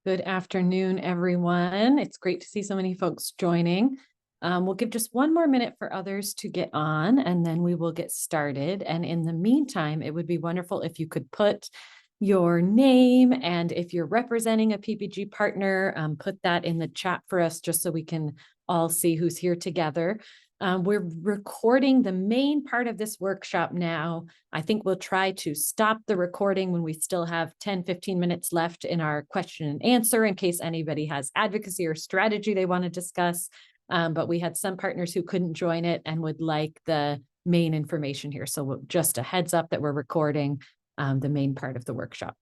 Good afternoon, everyone. It's great to see so many folks joining. We'll give just one more minute for others to get on, and then we will get started. And in the meantime, it would be wonderful if you could put your name, and if you're representing a PPG partner, put that in the chat for us just so we can all see who's here together. We're recording the main part of this workshop now. I think we'll try to stop the recording when we still have 10-15 minutes left in our question and answer in case anybody has advocacy or strategy they want to discuss. But we had some partners who couldn't join it and would like the main information here. So just a heads up that we're recording the main part of the workshop.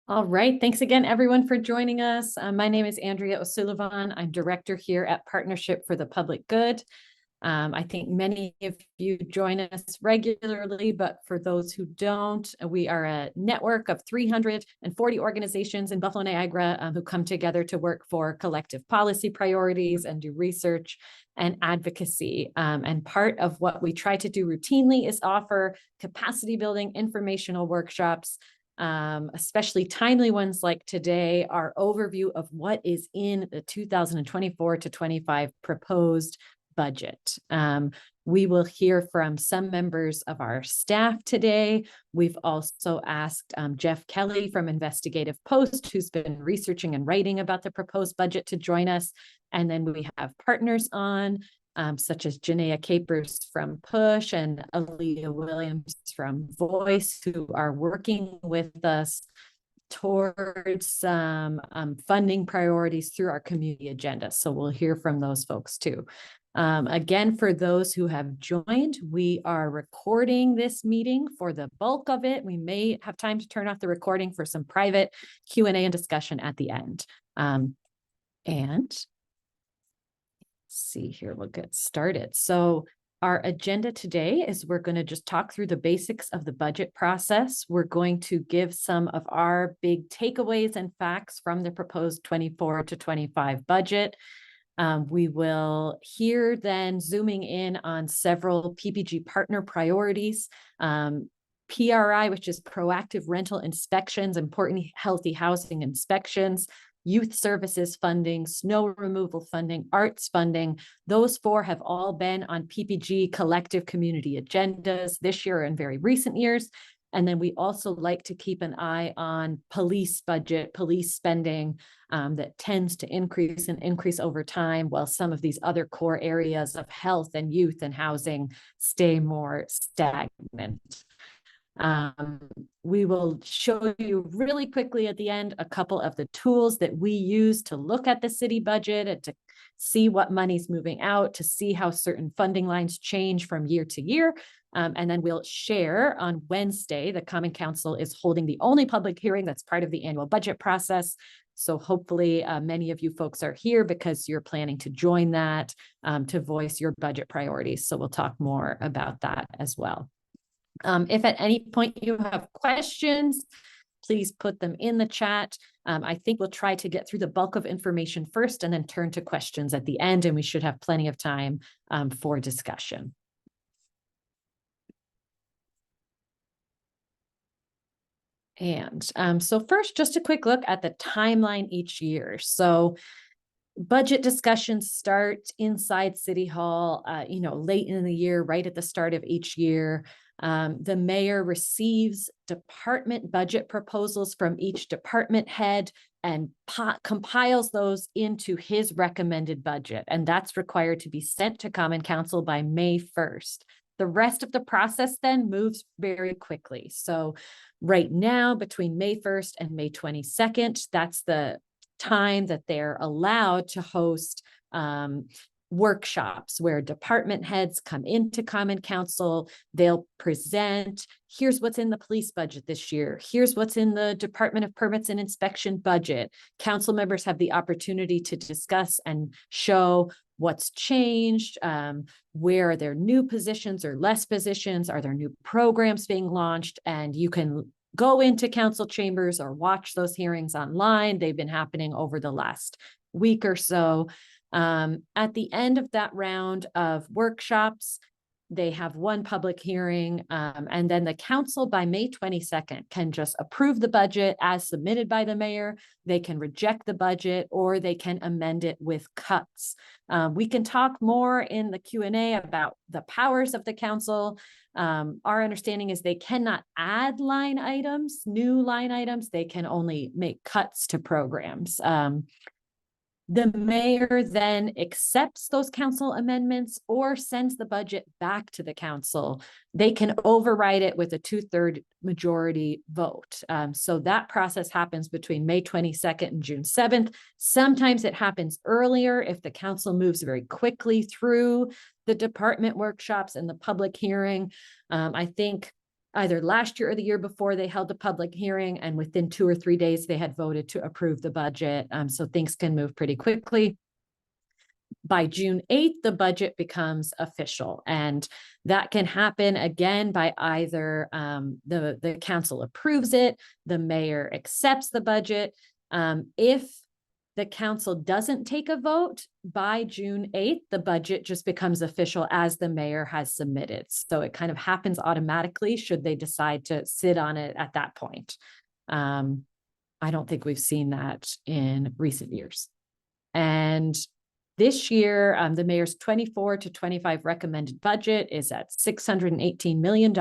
All right. Thanks again, everyone, for joining us. My name is Andrea O'Sullivan. I'm director here at Partnership for the Public Good. I think many of you join us regularly, but for those who don't, we are a network of 340 organizations in Buffalo, Niagara who come together to work for collective policy priorities and do research and advocacy. And part of what we try to do routinely is offer capacity building informational workshops, especially timely ones like today, our overview of what is in the 2024 to 25 proposed budget. We will hear from some members of our staff today. We've also asked Jeff Kelly from Investigative Post, who's been researching and writing about the proposed budget, to join us. And then we have partners on, such as Janaea Capers from Push and Aaliyah Williams from Voice, who are working with us towards some funding priorities through our community agenda. So we'll hear from those folks too. Again, for those who have joined, we are recording this meeting for the bulk of it. We may have time to turn off the recording for some private Q&A and discussion at the end. And let's see here, we'll get started. So our agenda today is we're going to just talk through the basics of the budget process. We're going to give some of our big takeaways and facts from the proposed 24 to 25 budget. We will hear then zooming in on several PPG partner priorities, PRI, which is proactive rental inspections, important healthy housing inspections, youth services funding, snow removal funding, arts funding. Those four have all been on PPG collective community agendas this year and very recent years. And then we also like to keep an eye on police budget, police spending that tends to increase over time, while some of these other core areas of health and youth and housing stay more stagnant. We will show you really quickly at the end a couple of the tools that we use to look at the city budget and to see what money's moving out, to see how certain funding lines change from year to year. And then we'll share on Wednesday, the Common Council is holding the only public hearing that's part of the annual budget process. So hopefully many of you folks are here because you're planning to join that to voice your budget priorities. So we'll talk more about that as well. If at any point you have questions, please put them in the chat. I think we'll try to get through the bulk of information first and then turn to questions at the end, and we should have plenty of time for discussion. So first, just a quick look at the timeline each year. So budget discussions start inside City Hall, late in the year, right at the start of each year. The mayor receives department budget proposals from each department head and compiles those into his recommended budget. And that's required to be sent to Common Council by May 1st. The rest of the process then moves very quickly. So right now, between May 1st and May 22nd, that's the time that they're allowed to host workshops where department heads come into Common Council. They'll present, here's what's in the police budget this year. Here's what's in the Department of Permits and Inspection budget. Council members have the opportunity to discuss and show what's changed, where are there new positions or less positions, are there new programs being launched, and you can go into council chambers or watch those hearings online. They've been happening over the last week or so. At the end of that round of workshops, they have one public hearing, and then the council by May 22nd can just approve the budget as submitted by the mayor. They can reject the budget, or they can amend it with cuts. We can talk more in the Q&A about the powers of the council. Our understanding is they cannot add line items, new line items. They can only make cuts to programs. The mayor then accepts those council amendments or sends the budget back to the council. They can override it with a 2/3 majority vote. So that process happens between May 22nd and June 7th. Sometimes it happens earlier if the council moves very quickly through the department workshops and the public hearing. I think either last year or the year before, they held a public hearing, and within 2 or 3 days, they had voted to approve the budget. So things can move pretty quickly. By June 8th, the budget becomes official, and that can happen again by either the council approves it, the mayor accepts the budget. If the council doesn't take a vote by June 8th, the budget just becomes official as the mayor has submitted. So it kind of happens automatically should they decide to sit on it at that point. I don't think we've seen that in recent years. And this year, the mayor's 24 to 25 recommended budget is at $618 million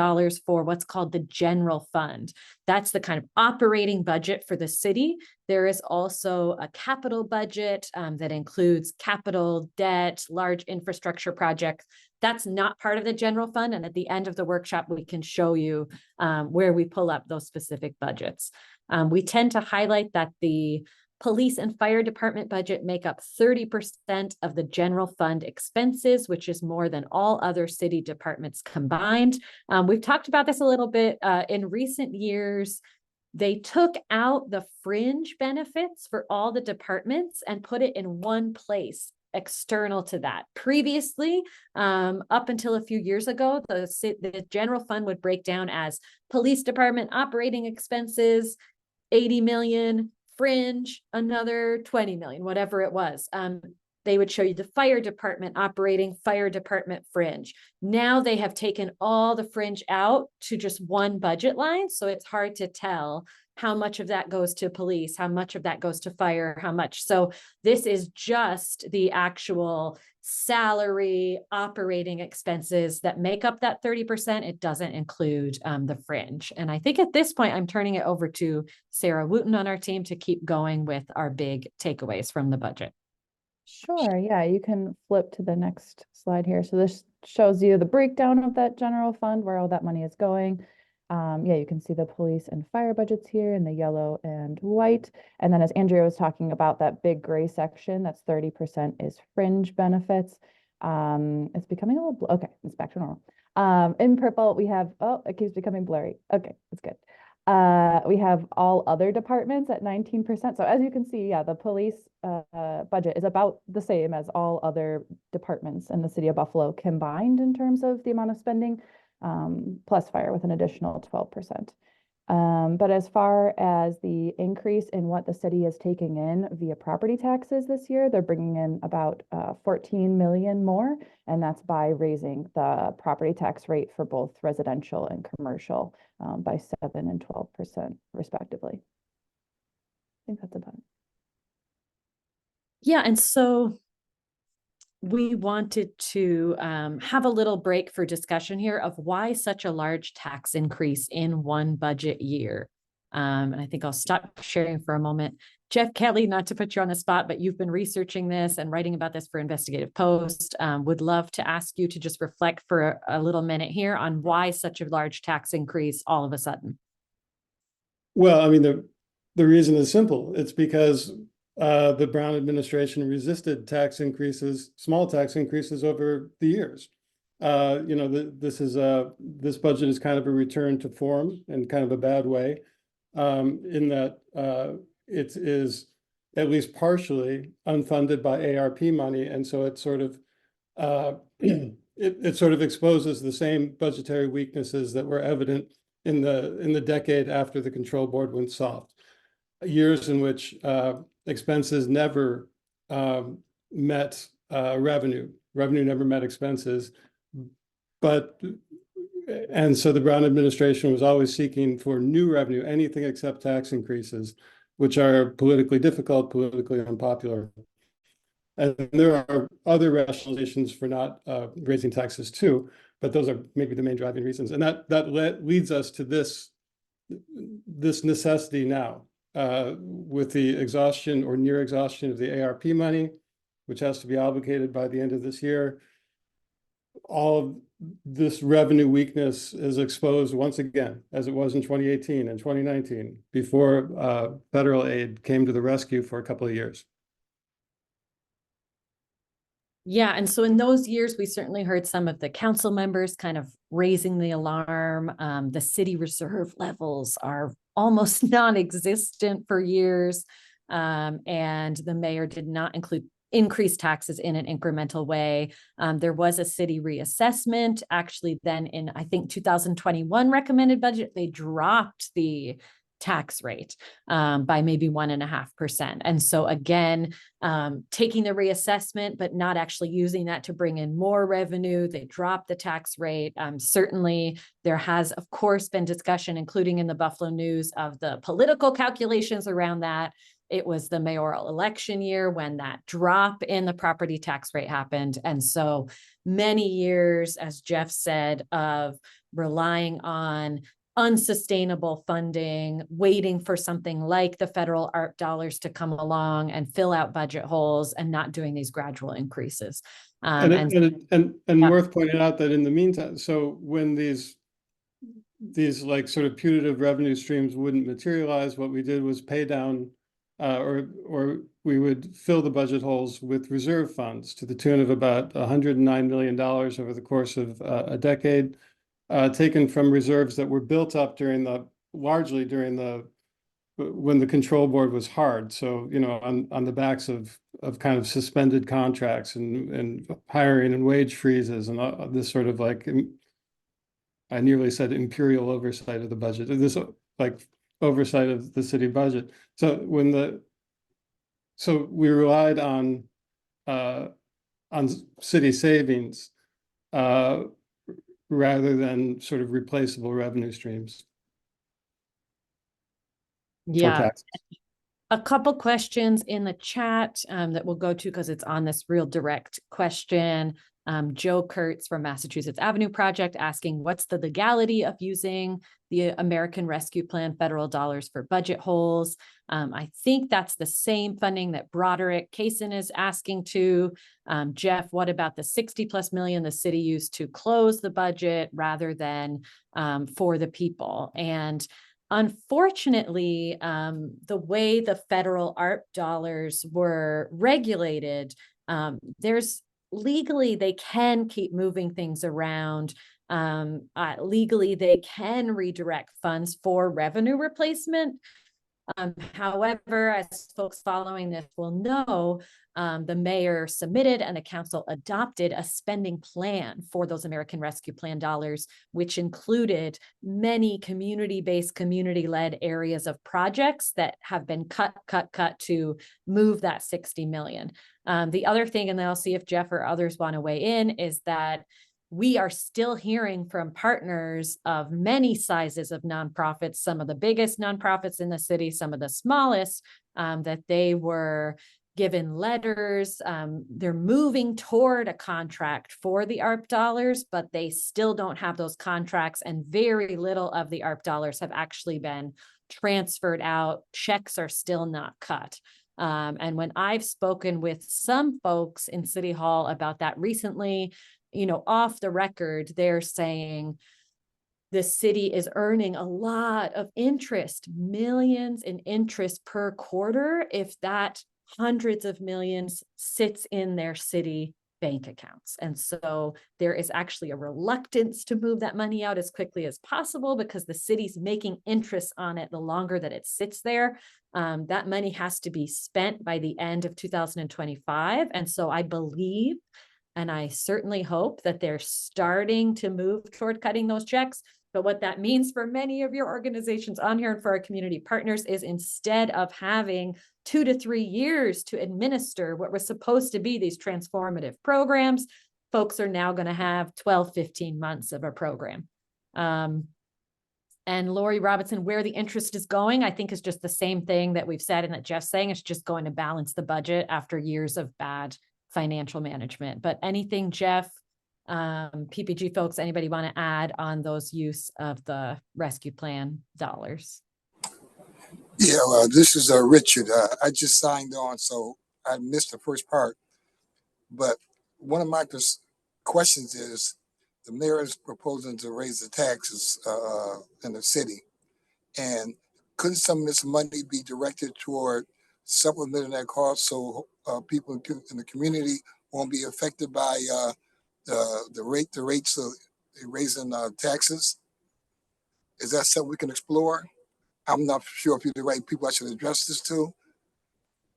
for what's called the general fund. That's the kind of operating budget for the city. There is also a capital budget that includes capital, debt, large infrastructure projects. That's not part of the general fund. And at the end of the workshop, we can show you where we pull up those specific budgets. We tend to highlight that the police and fire department budget make up 30% of the general fund expenses, which is more than all other city departments combined. We've talked about this a little bit in recent years. They took out the fringe benefits for all the departments and put it in one place external to that. Previously, up until a few years ago, the general fund would break down as police department operating expenses, 80 million, fringe, another 20 million, whatever it was. They would show you the fire department operating, fire department fringe. Now they have taken all the fringe out to just one budget line. So it's hard to tell how much of that goes to police, how much of that goes to fire, how much. So this is just the actual salary operating expenses that make up that 30%. It doesn't include the fringe. And I think at this point, I'm turning it over to Sarah Wooten on our team to keep going with our big takeaways from the budget. Sure, yeah, you can flip to the next slide here. So this shows you the breakdown of that general fund, where all that money is going. Yeah, you can see the police and fire budgets here in the yellow and white. And then as Andrea was talking about, that big gray section, that's 30% is fringe benefits. It's becoming a little, okay, it's back to normal. In purple, we have, oh, it keeps becoming blurry. Okay, that's good. We have all other departments at 19%. So as you can see, yeah, the police budget is about the same as all other departments in the city of Buffalo combined in terms of the amount of spending, plus fire with an additional 12%. But as far as the increase in what the city is taking in via property taxes this year, they're bringing in about 14 million more, and that's by raising the property tax rate for both residential and commercial by 7% and 12% respectively. I think that's about it. Yeah, and so we wanted to have a little break for discussion here of why such a large tax increase in one budget year. And I think I'll stop sharing for a moment. Jeff Kelly, not to put you on the spot, but you've been researching this and writing about this for Investigative Post. Would love to ask you to just reflect for a little minute here on why such a large tax increase all of a sudden. Well, I mean, the reason is simple. It's because the Brown administration resisted tax increases, small tax increases over the years. This budget is kind of a return to form in kind of a bad way, in that it is at least partially unfunded by ARP money, and so it sort of it sort of exposes the same budgetary weaknesses that were evident in the decade after the control board went soft. Years in which expenses never met revenue. Revenue never met expenses. And so the Brown administration was always seeking for new revenue, anything except tax increases, which are politically difficult, politically unpopular. And there are other rationalizations for not raising taxes too, but those are maybe the main driving reasons. And that leads us to this necessity now. With the exhaustion or near exhaustion of the ARP money, which has to be obligated by the end of this year, all of this revenue weakness is exposed once again, as it was in 2018 and 2019, before federal aid came to the rescue for a couple of years. Yeah, and so in those years, we certainly heard some of the council members kind of raising the alarm. The city reserve levels are almost non-existent for years. And the mayor did not increase taxes in an incremental way. There was a city reassessment. Actually, then in, I think, 2021 recommended budget, they dropped the tax rate by maybe 1.5%. And so again, taking the reassessment, but not actually using that to bring in more revenue. They dropped the tax rate. Certainly there has, of course, been discussion, including in the Buffalo News, of the political calculations around that. It was the mayoral election year when that drop in the property tax rate happened. And so many years, as Jeff said, of relying on unsustainable funding, waiting for something like the federal ARP dollars to come along and fill out budget holes, and not doing these gradual increases. And worth pointing out that in the meantime, so when these like sort of putative revenue streams wouldn't materialize, what we did was pay down or we would fill the budget holes with reserve funds to the tune of about $109 million over the course of a decade. Taken from reserves that were built up largely during when the control board was hard. So, on the backs of kind of suspended contracts and hiring and wage freezes and this sort of like, I nearly said imperial oversight of the budget, this like oversight of the city budget. So we relied on city savings, rather than sort of replaceable revenue streams. Yeah, a couple questions in the chat that we'll go to because it's on this real direct question. Joe Kurtz from Massachusetts Avenue Project asking, what's the legality of using the American Rescue Plan federal dollars for budget holes? I think that's the same funding that Broderick Kaysen is asking to. Jeff, what about the 60+ million the city used to close the budget rather than for the people? And unfortunately, the way the federal ARP dollars were regulated, legally, they can keep moving things around. Legally, they can redirect funds for revenue replacement. However, as folks following this will know, the mayor submitted and the council adopted a spending plan for those American Rescue Plan dollars, which included many community-based, community-led areas of projects that have been cut to move that 60 million. The other thing, and then I'll see if Jeff or others want to weigh in, is that we are still hearing from partners of many sizes of nonprofits, some of the biggest nonprofits in the city, some of the smallest, that they were given letters. They're moving toward a contract for the ARP dollars, but they still don't have those contracts, and very little of the ARP dollars have actually been transferred out. Checks are still not cut. And when I've spoken with some folks in City Hall about that recently, off the record, they're saying the city is earning a lot of interest, millions in interest per quarter, if that hundreds of millions sits in their city bank accounts. And so there is actually a reluctance to move that money out as quickly as possible because the city's making interest on it the longer that it sits there. That money has to be spent by the end of 2025. And so I believe, and I certainly hope, that they're starting to move toward cutting those checks. But what that means for many of your organizations on here and for our community partners is, instead of having 2 to 3 years to administer what was supposed to be these transformative programs, folks are now going to have 12, 15 months of a program. And Lori Robinson, where the interest is going, I think is just the same thing that we've said and that Jeff's saying. It's just going to balance the budget after years of bad financial management. But anything, Jeff, PPG folks, anybody want to add on those use of the rescue plan dollars? Yeah, well, this is Richard. I just signed on, so I missed the first part. But one of my questions is, the mayor is proposing to raise the taxes in the city. And couldn't some of this money be directed toward supplementing that cost so people in the community won't be affected by the rates of raising taxes? Is that something we can explore? I'm not sure if you're the right people I should address this to.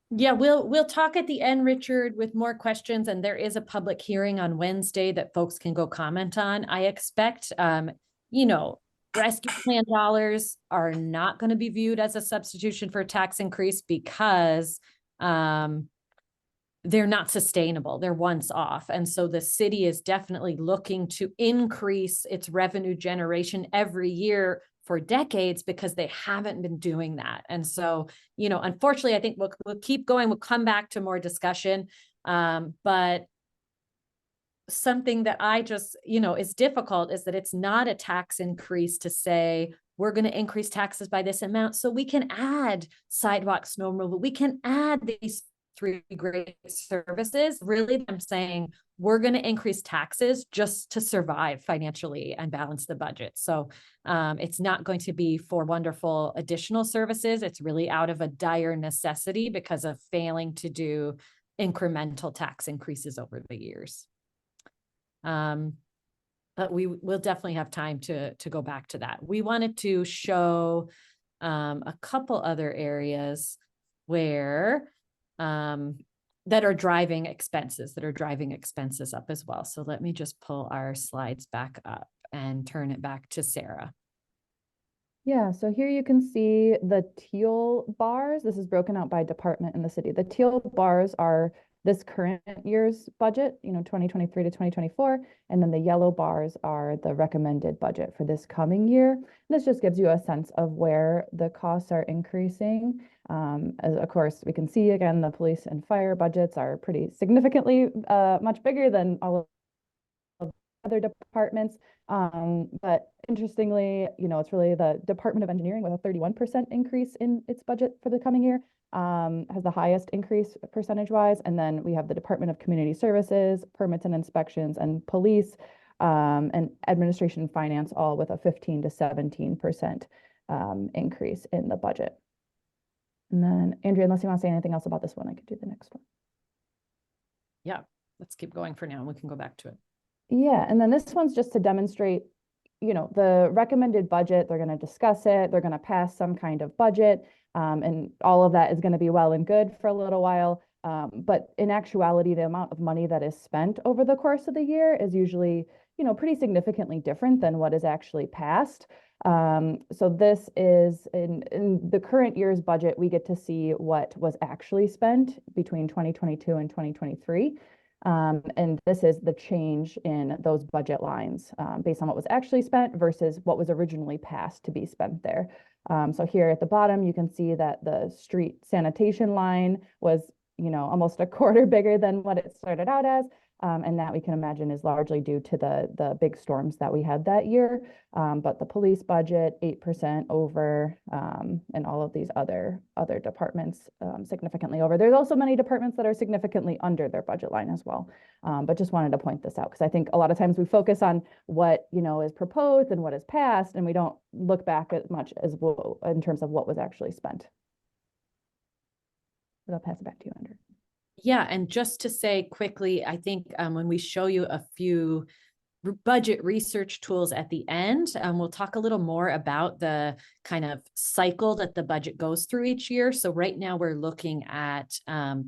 Yeah, we'll talk at the end, Richard, with more questions. And there is a public hearing on Wednesday that folks can go comment on. I expect, rescue plan dollars are not going to be viewed as a substitution for a tax increase because they're not sustainable. They're once off. And so the city is definitely looking to increase its revenue generation every year for decades because they haven't been doing that. And so, unfortunately, I think we'll keep going. We'll come back to more discussion. But something that I just, is difficult is that it's not a tax increase to say, we're going to increase taxes by this amount so we can add sidewalk snow removal. We can add these 3 great services. Really, I'm saying we're going to increase taxes just to survive financially and balance the budget. So it's not going to be for wonderful additional services. It's really out of a dire necessity because of failing to do incremental tax increases over the years. But we will definitely have time to go back to that. We wanted to show a couple other areas where that are driving expenses up as well. So let me just pull our slides back up and turn it back to Sarah. Yeah, so here you can see the teal bars. This is broken out by department in the city. The teal bars are this current year's budget, 2023 to 2024. And then the yellow bars are the recommended budget for this coming year. And this just gives you a sense of where the costs are increasing. As of course, we can see again, the police and fire budgets are pretty significantly much bigger than all of the other departments. But interestingly, it's really the Department of Engineering with a 31% increase in its budget for the coming year. Has the highest increase percentage-wise. And then we have the Department of Community Services, Permits and Inspections, and Police, and Administration and Finance, all with a 15 to 17% increase in the budget. And then, Andrea, unless you want to say anything else about this one, I could do the next one. Yeah, let's keep going for now, and we can go back to it. Yeah, and then this one's just to demonstrate you know, the recommended budget, they're going to discuss it, they're going to pass some kind of budget, and all of that is going to be well and good for a little while. But in actuality, the amount of money that is spent over the course of the year is usually, you know, pretty significantly different than what is actually passed. So this is in the current year's budget, we get to see what was actually spent between 2022 and 2023. And this is the change in those budget lines based on what was actually spent versus what was originally passed to be spent there. So here at the bottom, you can see that the street sanitation line was, you know, almost a quarter bigger than what it started out as. And that we can imagine is largely due to the big storms that we had that year. But the police budget, 8% over, and all of these other departments significantly over. There's also many departments that are significantly under their budget line as well. But just wanted to point this out because I think a lot of times we focus on what, you know, is proposed and what is passed, and we don't look back as much as well in terms of what was actually spent. But I'll pass it back to you, Andrew. Yeah, and just to say quickly, I think when we show you a few budget research tools at the end, we'll talk a little more about the kind of cycle that the budget goes through each year. So right now we're looking at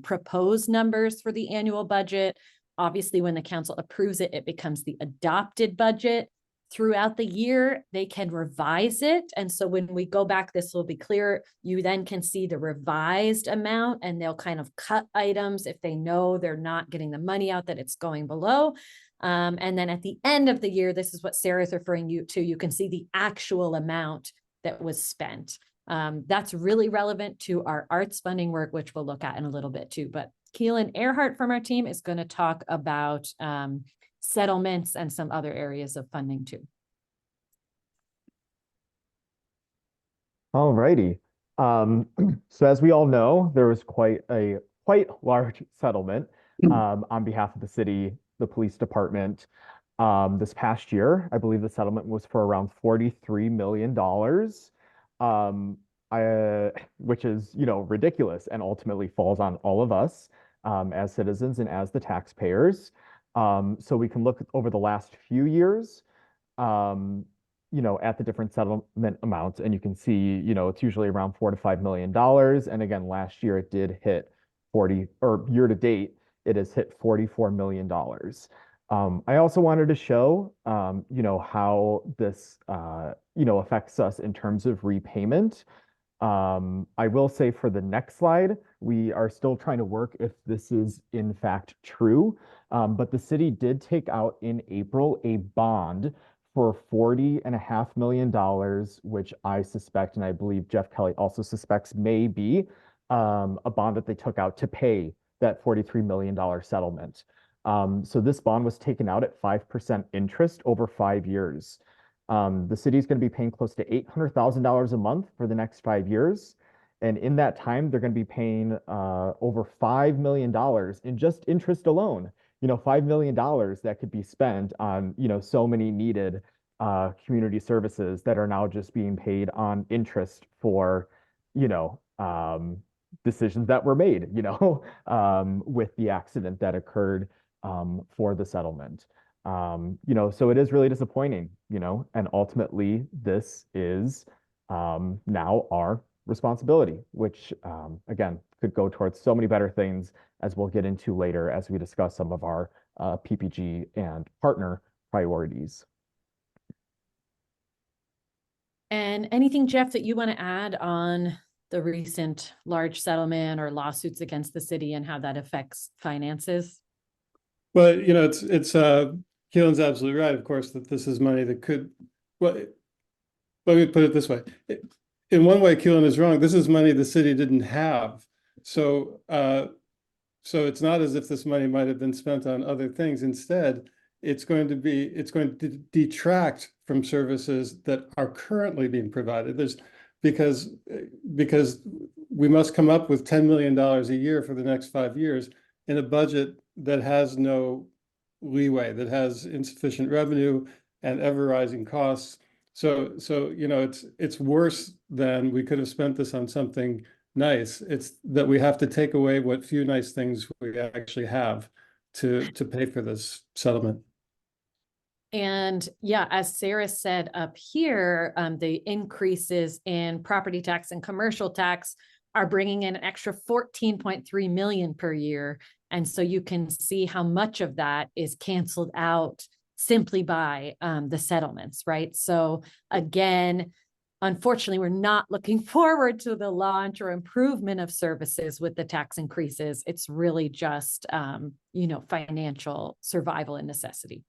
proposed numbers for the annual budget. Obviously, when the council approves it, it becomes the adopted budget. Throughout the year, they can revise it. And so when we go back, this will be clear. You then can see the revised amount, and they'll kind of cut items if they know they're not getting the money out, that it's going below. And then at the end of the year, this is what Sarah's referring you to. You can see the actual amount that was spent. That's really relevant to our arts funding work, which we'll look at in a little bit too. But Keelan Earhart from our team is going to talk about settlements and some other areas of funding too. All righty. So as we all know, there was quite large settlement on behalf of the city, the police department. This past year, I believe the settlement was for around $43 million, which is, you know, ridiculous and ultimately falls on all of us as citizens and as the taxpayers. So we can look over the last few years, you know, at the different settlement amounts, and you can see, you know, it's usually around $4 to $5 million. And again, last year it did hit 40, or year to date, it has hit $44 million. I also wanted to show, you know, how this, you know, affects us in terms of repayment. I will say for the next slide, we are still trying to work if this is in fact true. But the city did take out in April a bond for $40.5 million, which I suspect, and I believe Jeff Kelly also suspects, may be a bond that they took out to pay that $43 million settlement. So this bond was taken out at 5% interest over 5 years. The city is going to be paying close to $800,000 a month for the next 5 years. And in that time, they're going to be paying over $5 million in just interest alone. You know, $5 million that could be spent on, you know, so many needed community services that are now just being paid on interest for, you know, decisions that were made, you know, with the accident that occurred for the settlement. You know, so it is really disappointing, you know, and ultimately this is now our responsibility, which again, could go towards so many better things, as we'll get into later as we discuss some of our PPG and partner priorities. And anything, Jeff, that you want to add on the recent large settlement or lawsuits against the city and how that affects finances? Well, you know, it's Keelan's absolutely right, of course, that this is money that could, well, let me put it this way. In one way, Keelan is wrong. This is money the city didn't have. So it's not as if this money might have been spent on other things. Instead, it's going to detract from services that are currently being provided. Because we must come up with $10 million a year for the next 5 years in a budget that has no leeway, that has insufficient revenue and ever rising costs. So you know, it's worse than we could have spent this on something nice. It's that we have to take away what few nice things we actually have to pay for this settlement. And yeah, as Sarah said up here, the increases in property tax and commercial tax are bringing in an extra 14.3 million per year. And so you can see how much of that is canceled out simply by the settlements, right? So again, unfortunately, we're not looking forward to the launch or improvement of services with the tax increases. It's really just, financial survival and necessity.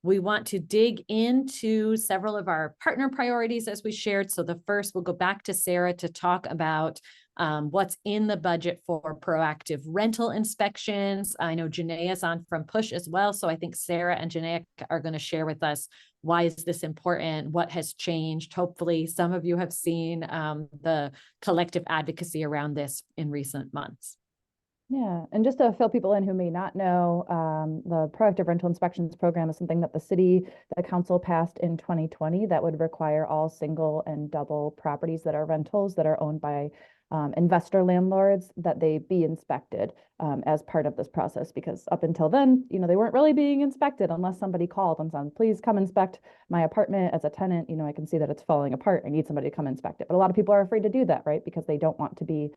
We want to dig into several of our partner priorities as we shared. So the first, we'll go back to Sarah to talk about what's in the budget for proactive rental inspections. I know Janae is on from Push as well. So I think Sarah and Janae are going to share with us, why is this important? What has changed? Hopefully some of you have seen the collective advocacy around this in recent months. Yeah, and just to fill people in who may not know, the proactive rental inspections program is something that the council passed in 2020 that would require all single and double properties that are rentals that are owned by investor landlords, that they be inspected as part of this process, because up until then, they weren't really being inspected unless somebody called and said, please come inspect my apartment as a tenant. I can see that it's falling apart. I need somebody to come inspect it. But a lot of people are afraid to do that, right? Because they don't want to be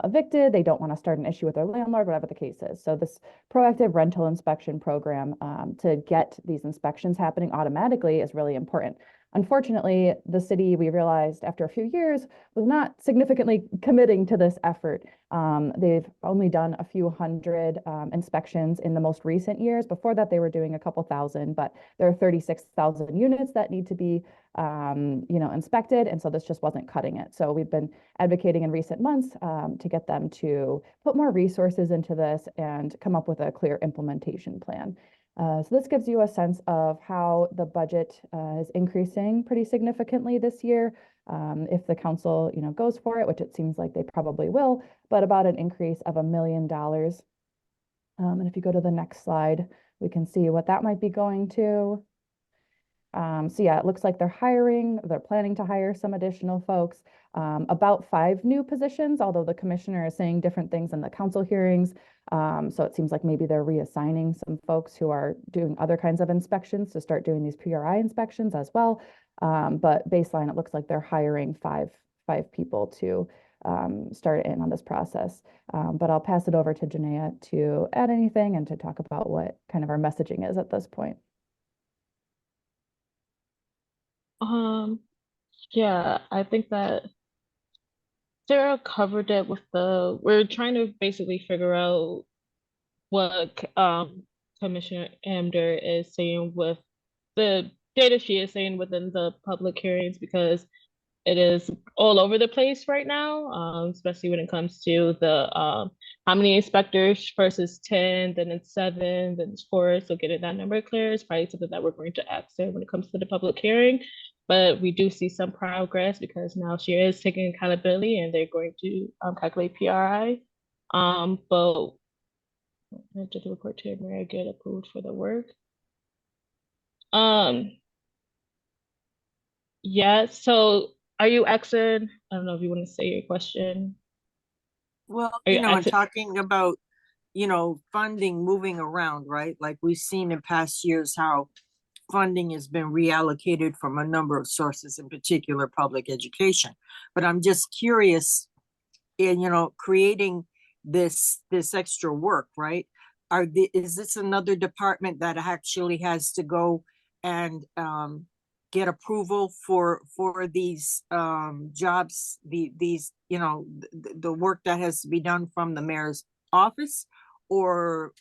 evicted. They don't want to start an issue with their landlord, whatever the case is. So this proactive rental inspection program to get these inspections happening automatically is really important. Unfortunately, the city, we realized after a few years, was not significantly committing to this effort. They've only done a few hundred inspections in the most recent years. Before that, they were doing a couple thousand, but there are 36,000 units that need to be inspected. And so this just wasn't cutting it. So we've been advocating in recent months to get them to put more resources into this and come up with a clear implementation plan. So this gives you a sense of how the budget is increasing pretty significantly this year. If the council, goes for it, which it seems like they probably will, but about an increase of $1 million. And if you go to the next slide, we can see what that might be going to. So yeah, it looks like they're planning to hire some additional folks, about 5 new positions, although the commissioner is saying different things in the council hearings. So it seems like maybe they're reassigning some folks who are doing other kinds of inspections to start doing these PRI inspections as well. But baseline, it looks like they're hiring five people to start in on this process. But I'll pass it over to Janaea to add anything and to talk about what kind of our messaging is at this point. Yeah, I think that Sarah covered it with we're trying to basically figure out what Commissioner Amder is saying with the data she is saying within the public hearings, because it is all over the place right now, especially when it comes to the how many inspectors versus 10, then it's 7, then it's 4. So getting that number clear is probably something that we're going to ask her when it comes to the public hearing. But we do see some progress because now she is taking accountability and they're going to calculate PRI. But to the report to Mayor get approved for the work. Yeah, so are you asking, I don't know if you want to say your question. Well, and talking about, funding moving around, right? Like we've seen in past years how funding has been reallocated from a number of sources, in particular public education. But I'm just curious, creating this extra work, right? Is this another department that actually has to go and get approval for these jobs, the work that has to be done from the mayor's office? Or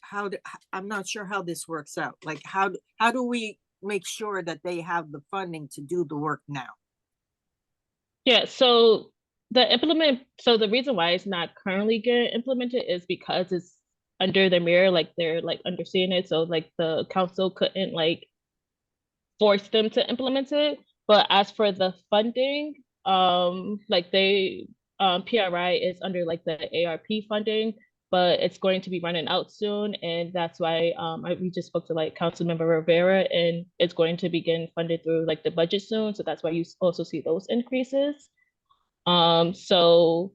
I'm not sure how this works out. Like how do we make sure that they have the funding to do the work now? Yeah, so the reason why it's not currently getting implemented is because it's under the mayor, like they're like underseeing it. So like the council couldn't like force them to implement it. But as for the funding, like PRI is under like the ARP funding, but it's going to be running out soon. And that's why we just spoke to like Councilmember Rivera, and it's going to begin funded through like the budget soon. So that's why you also see those increases. So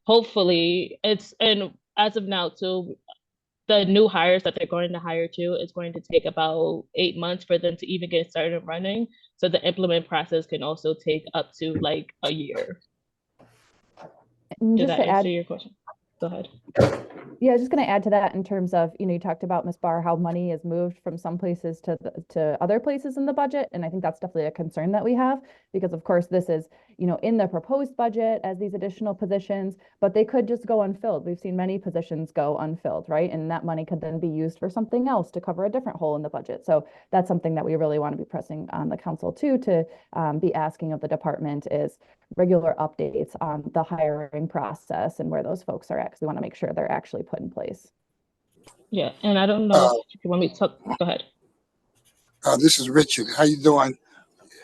hopefully and as of now too, the new hires that they're going to hire to is going to take about 8 months for them to even get started running. So the implement process can also take up to like a year. And Did just that to add, answer your question? Go ahead. yeah, just going to add to that in terms of, you talked about, Ms. Barr, how money is moved from some places to other places in the budget. And I think that's definitely a concern that we have, because of course this is, in the proposed budget as these additional positions, but they could just go unfilled. We've seen many positions go unfilled, right? And that money could then be used for something else to cover a different hole in the budget. So that's something that we really want to be pressing on the council too, to be asking of the department, is regular updates on the hiring process and where those folks are at, because we want to make sure they're actually put in place. Yeah, and I don't know if you want me to talk. Go ahead. This is Richard. How you doing?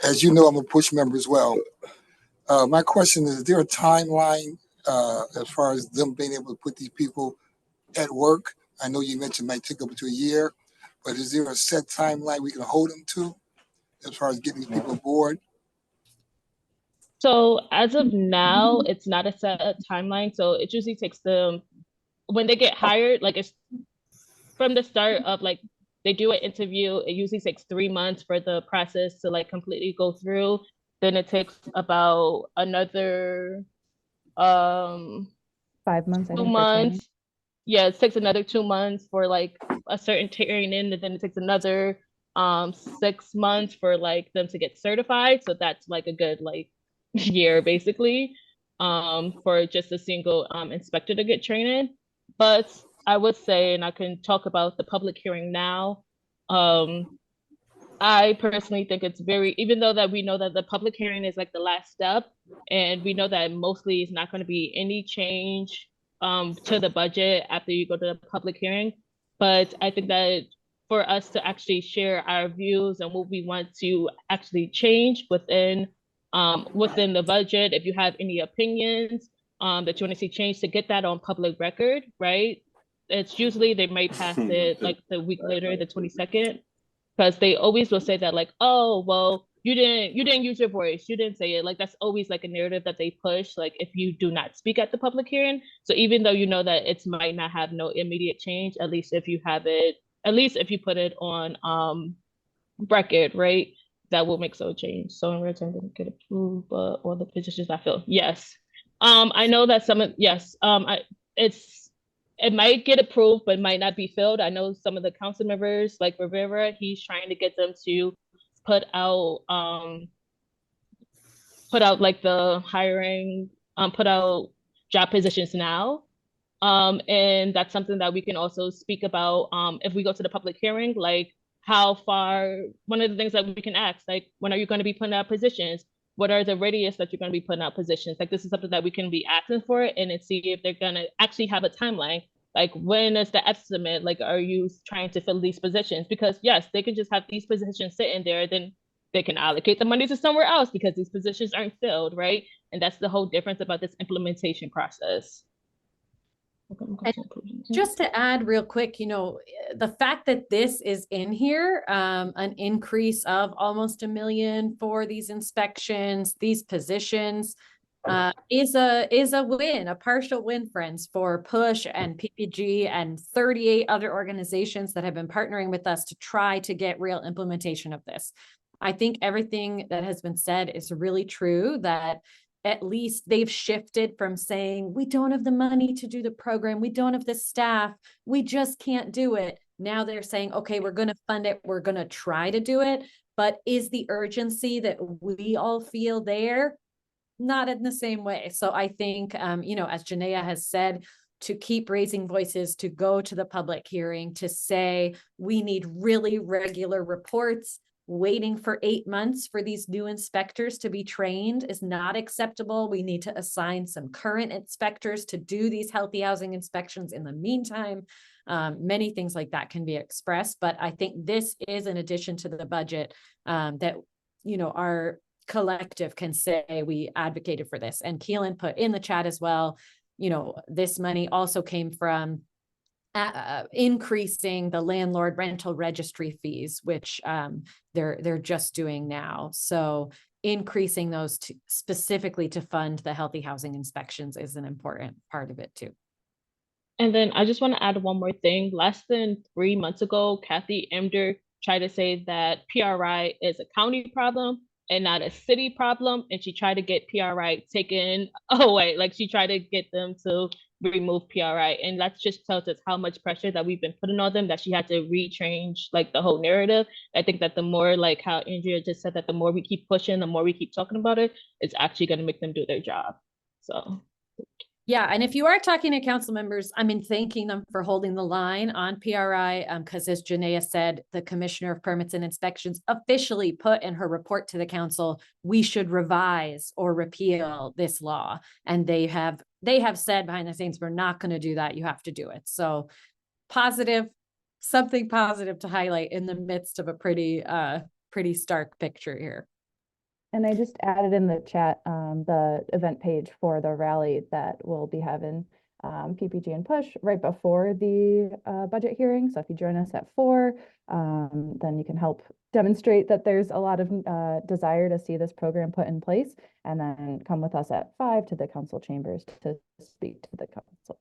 As you know, I'm a push member as well. My question is there a timeline as far as them being able to put these people at work? I know you mentioned it might take up to a year, but is there a set timeline we can hold them to as far as getting these people aboard? So as of now, it's not a set timeline. So it usually takes them, when they get hired, like it's from the start of like, they do an interview, it usually takes 3 months for the process to like completely go through. Then it takes about another 5 months, I 2 think, for training. months. Yeah, it takes another 2 months for like a certain training, and then it takes another 6 months for like them to get certified. So that's like a good like year basically for just a single inspector to get trained. But I would say, and I can talk about the public hearing now, I personally think it's very, even though that we know that the public hearing is like the last step, and we know that mostly it's not going to be any change to the budget after you go to the public hearing. But I think that for us to actually share our views and what we want to actually change within the budget, if you have any opinions that you want to see change, to get that on public record, right? It's usually they might pass it like the week later, the 22nd, because they always will say that like, oh, well, you didn't use your voice, you didn't say it. Like that's always like a narrative that they push, like if you do not speak at the public hearing. So even though you know that it might not have no immediate change, at least if you have it, at least if you put it on record, right, that will make so change. So in return, to get approved, but all the positions I fill. Yes. I know that it might get approved, but might not be filled. I know some of the council members, like Rivera, he's trying to get them to put out like the hiring, put out job positions now. And that's something that we can also speak about if we go to the public hearing, like how far, one of the things that we can ask, like, when are you going to be putting out positions? What are the radius that you're going to be putting out positions? Like, this is something that we can be asking for, and then see if they're going to actually have a timeline. Like, when is the estimate? Like, are you trying to fill these positions? Because yes, they can just have these positions sitting there, then they can allocate the money to somewhere else because these positions aren't filled, right? And that's the whole difference about this implementation process. And just to add real quick, the fact that this is in here, an increase of almost $1 million for these inspections, these positions, is a win, a partial win, friends, for PUSH and PPG and 38 other organizations that have been partnering with us to try to get real implementation of this. I think everything that has been said is really true, that at least they've shifted from saying, we don't have the money to do the program, we don't have the staff, we just can't do it. Now they're saying, okay, we're going to fund it, we're going to try to do it. But is the urgency that we all feel there? Not in the same way. So I think, as Janaea has said, to keep raising voices, to go to the public hearing, to say we need really regular reports. Waiting for 8 months for these new inspectors to be trained is not acceptable. We need to assign some current inspectors to do these healthy housing inspections in the meantime. Many things like that can be expressed, but I think this is an addition to the budget that, our collective can say we advocated for this. And Keelan put in the chat as well, this money also came from increasing the landlord rental registry fees, which they're just doing now. So increasing those specifically to fund the healthy housing inspections is an important part of it too. And then I just want to add one more thing. Less than 3 months ago, Kathy Emder tried to say that PRI is a county problem and not a city problem. And she tried to get PRI taken away. Like she tried to get them to remove PRI. And that just tells us how much pressure that we've been putting on them, that she had to rechange like the whole narrative. I think that the more, like how Andrea just said, that the more we keep pushing, the more we keep talking about it, it's actually going to make them do their job. So yeah, and if you are talking to council members, I mean, thanking them for holding the line on PRI, because as Janaea said, the Commissioner of Permits and Inspections officially put in her report to the council, we should revise or repeal this law. And they have said behind the scenes, we're not going to do that. You have to do it. So positive, something positive to highlight in the midst of a pretty stark picture here. And I just added in the chat the event page for the rally that we'll be having PPG and Push right before the budget hearing. So if you join us at 4, then you can help demonstrate that there's a lot of desire to see this program put in place, and then come with us at 5 to the council chambers to speak to the council.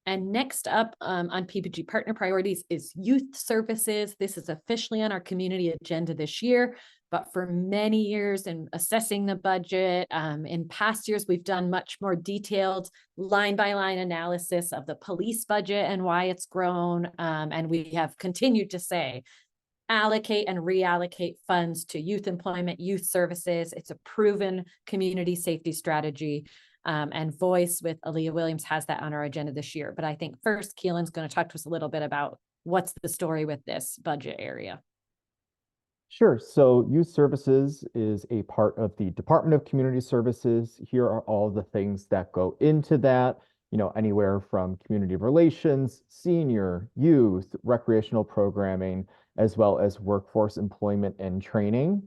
And next up on PPG partner priorities is youth services. This is officially on our community agenda this year, but for many years in assessing the budget, in past years, we've done much more detailed line by line analysis of the police budget and why it's grown. And we have continued to say, allocate and reallocate funds to youth employment, youth services. It's a proven community safety strategy. And Voice with Aaliyah Williams has that on our agenda this year. But I think first, Keelan's going to talk to us a little bit about what's the story with this budget area. Sure. So youth services is a part of the Department of Community Services. Here are all the things that go into that, anywhere from community relations, senior, youth, recreational programming, as well as workforce employment and training.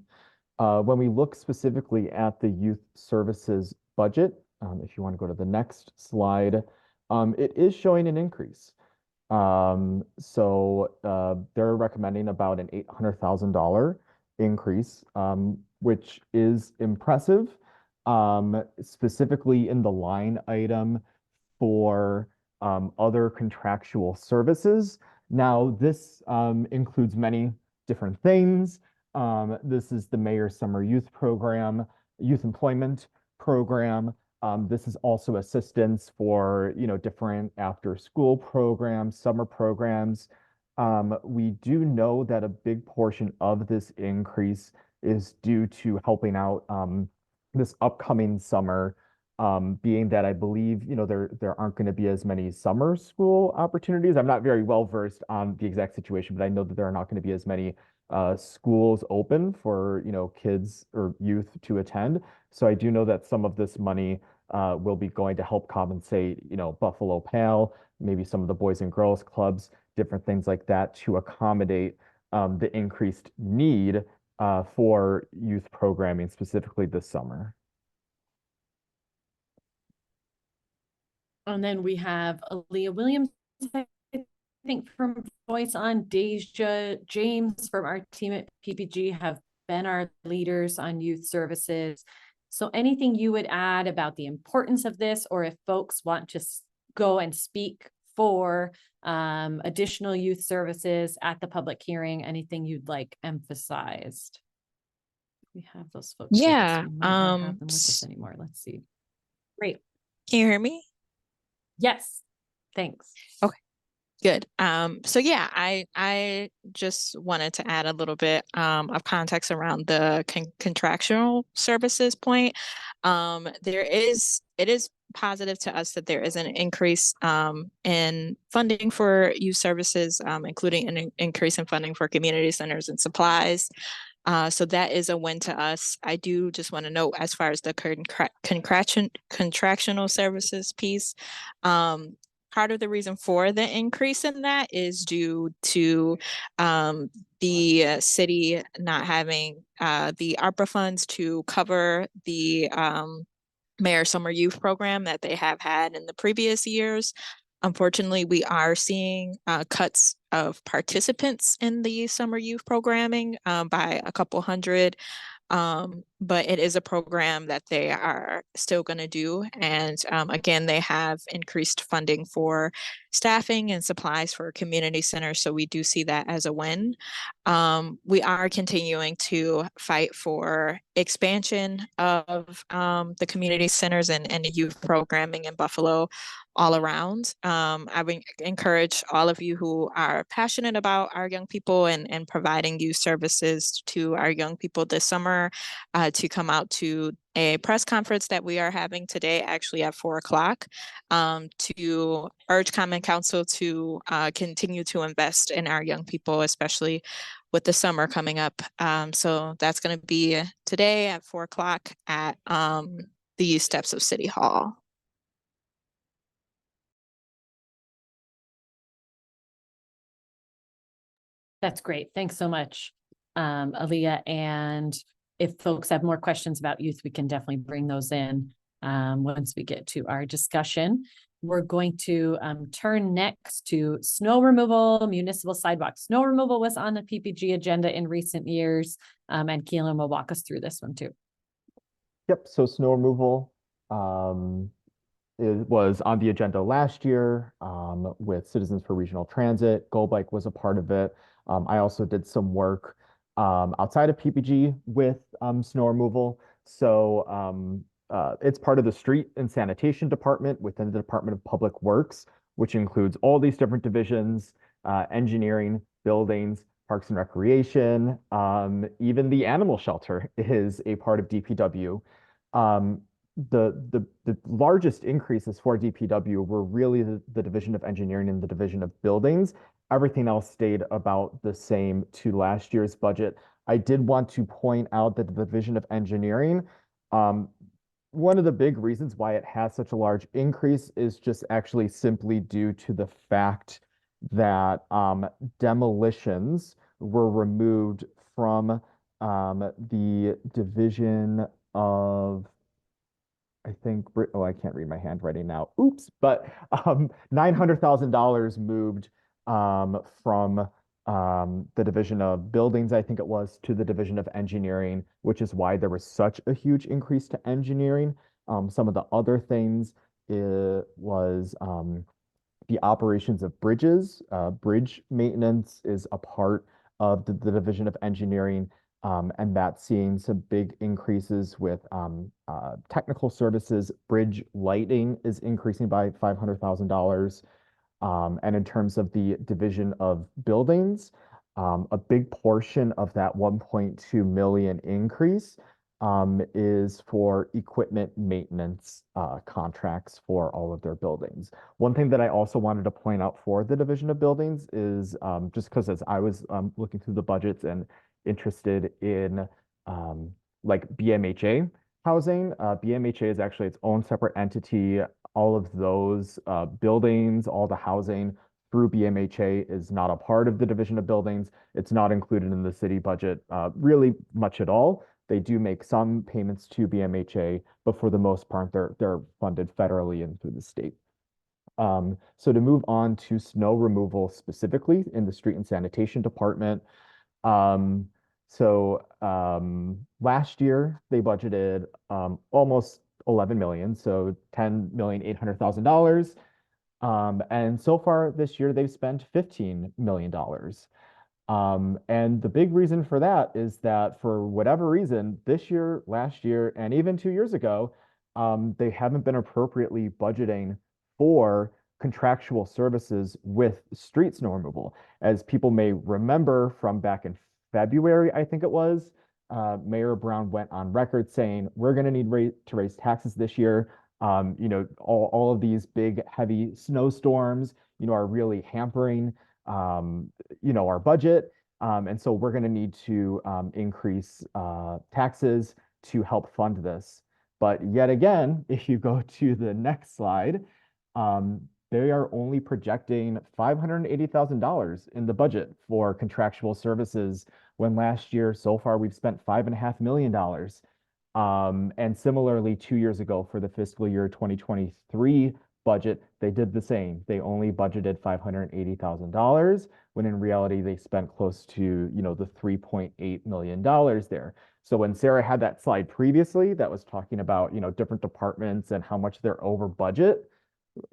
When we look specifically at the youth services budget, if you want to go to the next slide, it is showing an increase. So they're recommending about an $800,000 increase, which is impressive, specifically in the line item for other contractual services. Now, this includes many different things. This is the Mayor's Summer Youth Program, Youth Employment Program. This is also assistance for, different after-school programs, summer programs. We do know that a big portion of this increase is due to helping out this upcoming summer, being that I believe, there aren't going to be as many summer school opportunities. I'm not very well versed on the exact situation, but I know that there are not going to be as many schools open for, kids or youth to attend. So I do know that some of this money will be going to help compensate, Buffalo PAL, maybe some of the Boys and Girls Clubs, different things like that to accommodate the increased need for youth programming, specifically this summer. And then we have Aaliyah Williams, I think, from Voice on. Deja James from our team at PPG have been our leaders on youth services. So anything you would add about the importance of this, or if folks want to go and speak for additional youth services at the public hearing, anything you'd like emphasized? We have those folks. Yeah. We might not have them with us anymore. Let's see. Great. Can you hear me? Yes. Thanks. Okay. Good. So yeah, I just wanted to add a little bit of context around the contractual services point. It is positive to us that there is an increase in funding for youth services, including an increase in funding for community centers and supplies. So that is a win to us. I do just want to note, as far as the contractual services piece, part of the reason for the increase in that is due to the city not having the ARPA funds to cover the Mayor Summer Youth Program that they have had in the previous years. Unfortunately, we are seeing cuts of participants in the summer youth programming by a couple hundred. but it is a program that they are still going to do. And again, they have increased funding for staffing and supplies for community centers. So we do see that as a win. We are continuing to fight for expansion of the community centers and the youth programming in Buffalo all around. I would encourage all of you who are passionate about our young people and providing youth services to our young people this summer to come out to a press conference that we are having today, actually at 4 o'clock, to urge Common Council to continue to invest in our young people, especially with the summer coming up. So that's going to be today at 4 o'clock at the steps of City Hall. That's great. Thanks so much, Aaliyah. And if folks have more questions about youth, we can definitely bring those in once we get to our discussion. We're going to turn next to snow removal, municipal sidewalks. Snow removal was on the PPG agenda in recent years, and Keelan will walk us through this one too. Yep, so snow removal it was on the agenda last year with Citizens for Regional Transit. Go Bike was a part of it. I also did some work outside of PPG with snow removal. So it's part of the Street and Sanitation Department within the Department of Public Works, which includes all these different divisions, engineering, buildings, parks and recreation, even the animal shelter is a part of DPW. The largest increases for DPW were really the Division of Engineering and the Division of Buildings. Everything else stayed about the same to last year's budget. I did want to point out that the Division of Engineering, one of the big reasons why it has such a large increase is just actually simply due to the fact that demolitions were removed from the Division of, I think, oh, I can't read my handwriting now. Oops, but $900,000 moved from the Division of Buildings, I think it was, to the Division of Engineering, which is why there was such a huge increase to engineering. Some of the other things was the operations of bridges. Bridge maintenance is a part of the Division of Engineering. And that's seeing some big increases with technical services. Bridge lighting is increasing by $500,000. And in terms of the Division of Buildings, a big portion of that 1.2 million increase is for equipment maintenance contracts for all of their buildings. One thing that I also wanted to point out for the Division of Buildings is just because as I was looking through the budgets and interested in like BMHA housing. BMHA is actually its own separate entity. All of those buildings, all the housing through BMHA is not a part of the Division of Buildings. It's not included in the city budget really much at all. They do make some payments to BMHA, but for the most part, they're funded federally and through the state. So to move on to snow removal specifically in the Street and Sanitation Department, last year they budgeted almost 11 million, so $10,800,000. And so far this year they've spent $15 million. And the big reason for that is that for whatever reason, this year, last year, and even 2 years ago, they haven't been appropriately budgeting for contractual services with street snow removal. As people may remember from back in February, I think it was, Mayor Brown went on record saying, we're going to need to raise taxes this year. All of these big, heavy snowstorms, are really hampering, our budget. And so we're going to need to increase taxes to help fund this. But yet again, if you go to the next slide, they are only projecting $580,000 in the budget for contractual services when last year, so far, we've spent $5.5 million. And similarly, 2 years ago for the fiscal year 2023 budget, they did the same. They only budgeted $580,000 when in reality they spent close to, you know, the $3.8 million there. So when Sarah had that slide previously that was talking about, you know, different departments and how much they're over budget,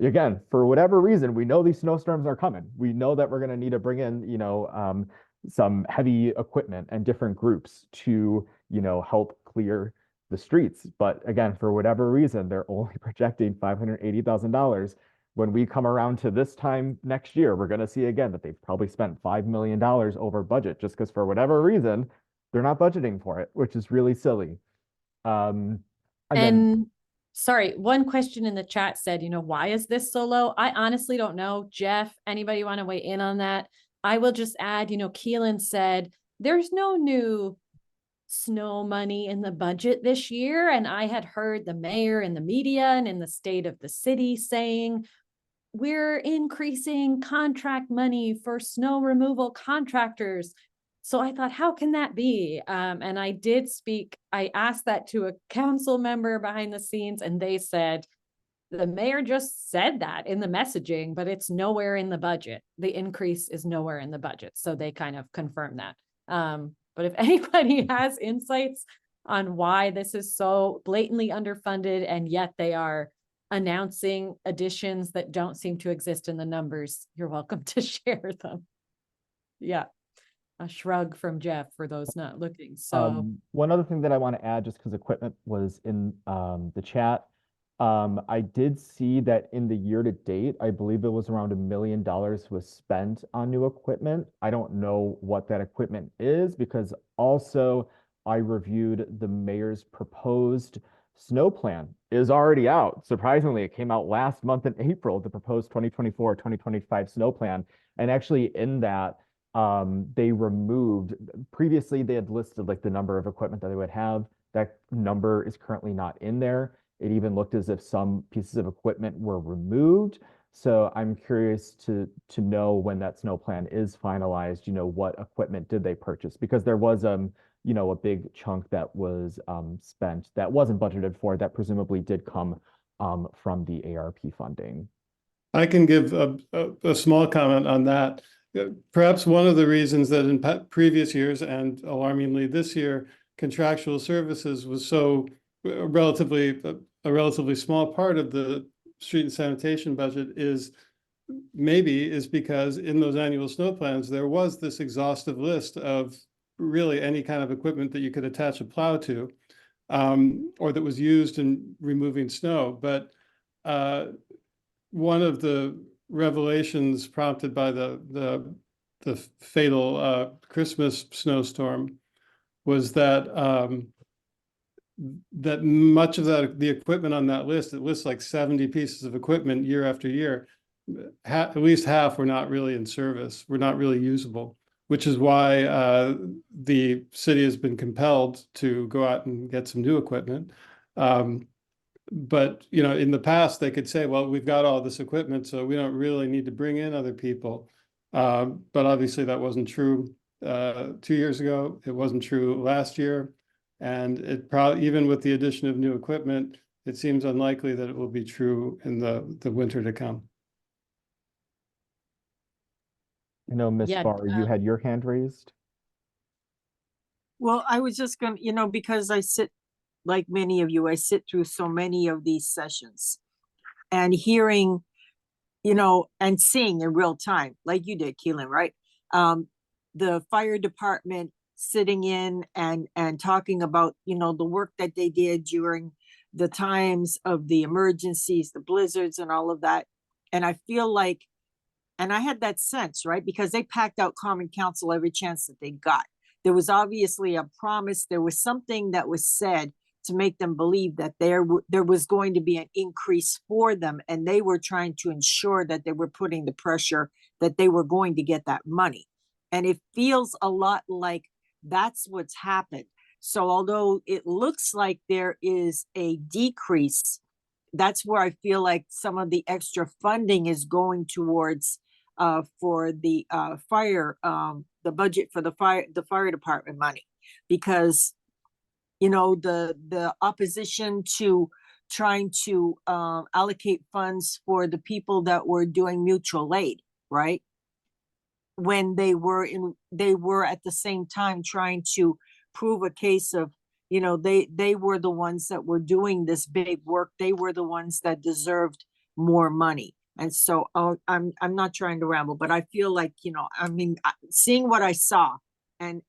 again, for whatever reason, we know these snowstorms are coming. We know that we're going to need to bring in, you know, some heavy equipment and different groups to, you know, help clear the streets. But again, for whatever reason, they're only projecting $580,000. When we come around to this time next year, we're going to see again that they've probably spent $5 million over budget just because for whatever reason, they're not budgeting for it, which is really silly. And then, sorry, one question in the chat said, you know, why is this so low? I honestly don't know. Jeff, anybody want to weigh in on that? I will just add, you know, Keelan said, there's no new snow money in the budget this year. And I had heard the mayor and the media and in the state of the city saying, we're increasing contract money for snow removal contractors. So I thought, how can that be? And I did speak, I asked that to a council member behind the scenes, and they said, the mayor just said that in the messaging, but it's nowhere in the budget. The increase is nowhere in the budget. So they kind of confirmed that. But if anybody has insights on why this is so blatantly underfunded, and yet they are announcing additions that don't seem to exist in the numbers, you're welcome to share them. Yeah. A shrug from Jeff for those not looking. So one other thing that I want to add, just because equipment was in the chat, I did see that in the year to date, I believe it was around $1 million was spent on new equipment. I don't know what that equipment is because also I reviewed the mayor's proposed snow plan is already out. Surprisingly, it came out last month in April, the proposed 2024-2025 snow plan. And actually in that, they removed, previously they had listed like the number of equipment that they would have. That number is currently not in there. It even looked as if some pieces of equipment were removed. So I'm curious to know when that snow plan is finalized, you know, what equipment did they purchase? Because there was, you know, a big chunk that was spent that wasn't budgeted for that presumably did come from the ARP funding. I can give a small comment on that. Perhaps one of the reasons that in previous years and alarmingly this year, contractual services was so a relatively small part of the street and sanitation budget is because in those annual snow plans, there was this exhaustive list of really any kind of equipment that you could attach a plow to, or that was used in removing snow. But one of the revelations prompted by the fatal Christmas snowstorm was that that much of the equipment on that list, it lists like 70 pieces of equipment year after year, at least half were not really in service, were not really usable, which is why the city has been compelled to go out and get some new equipment. But, you know, in the past, they could say, well, we've got all this equipment, so we don't really need to bring in other people. But obviously that wasn't true 2 years ago. It wasn't true last year. And it probably, even with the addition of new equipment, it seems unlikely that it will be true in the winter to come. I know, Ms. Barr, you had your hand raised. Well, I was just going to, you know, because I sit, like many of you, I sit through so many of these sessions and hearing, you know, and seeing in real time, like you did, Keelan, right? The fire department sitting in and talking about, you know, the work that they did during the times of the emergencies, the blizzards and all of that. And I feel like, and I had that sense, right? Because they packed out common council every chance that they got. There was obviously a promise. There was something that was said to make them believe that there was going to be an increase for them. And they were trying to ensure that they were putting the pressure that they were going to get that money. And it feels a lot like that's what's happened. So although it looks like there is a decrease, that's where I feel like some of the extra funding is going towards for the fire, the budget for the fire department money, because, you know, the opposition to trying to allocate funds for the people that were doing mutual aid, right? When they were at the same time trying to prove a case of, you know, they were the ones that were doing this big work. They were the ones that deserved more money. And so I'm not trying to ramble, but I feel like, you know, I mean, seeing what I saw and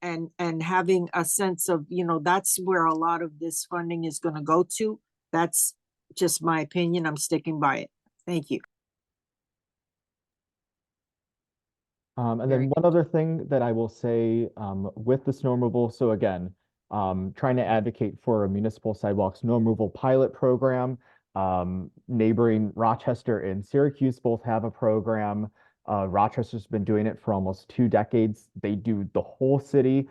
having a sense of, you know, that's where a lot of this funding is going to go to. That's just my opinion. I'm sticking by it. Thank you. And then one other thing that I will say with the snow removal, so again, trying to advocate for a municipal sidewalk snow removal pilot program. Neighboring Rochester and Syracuse both have a program. Rochester's been doing it for almost 2 decades. They do the whole city.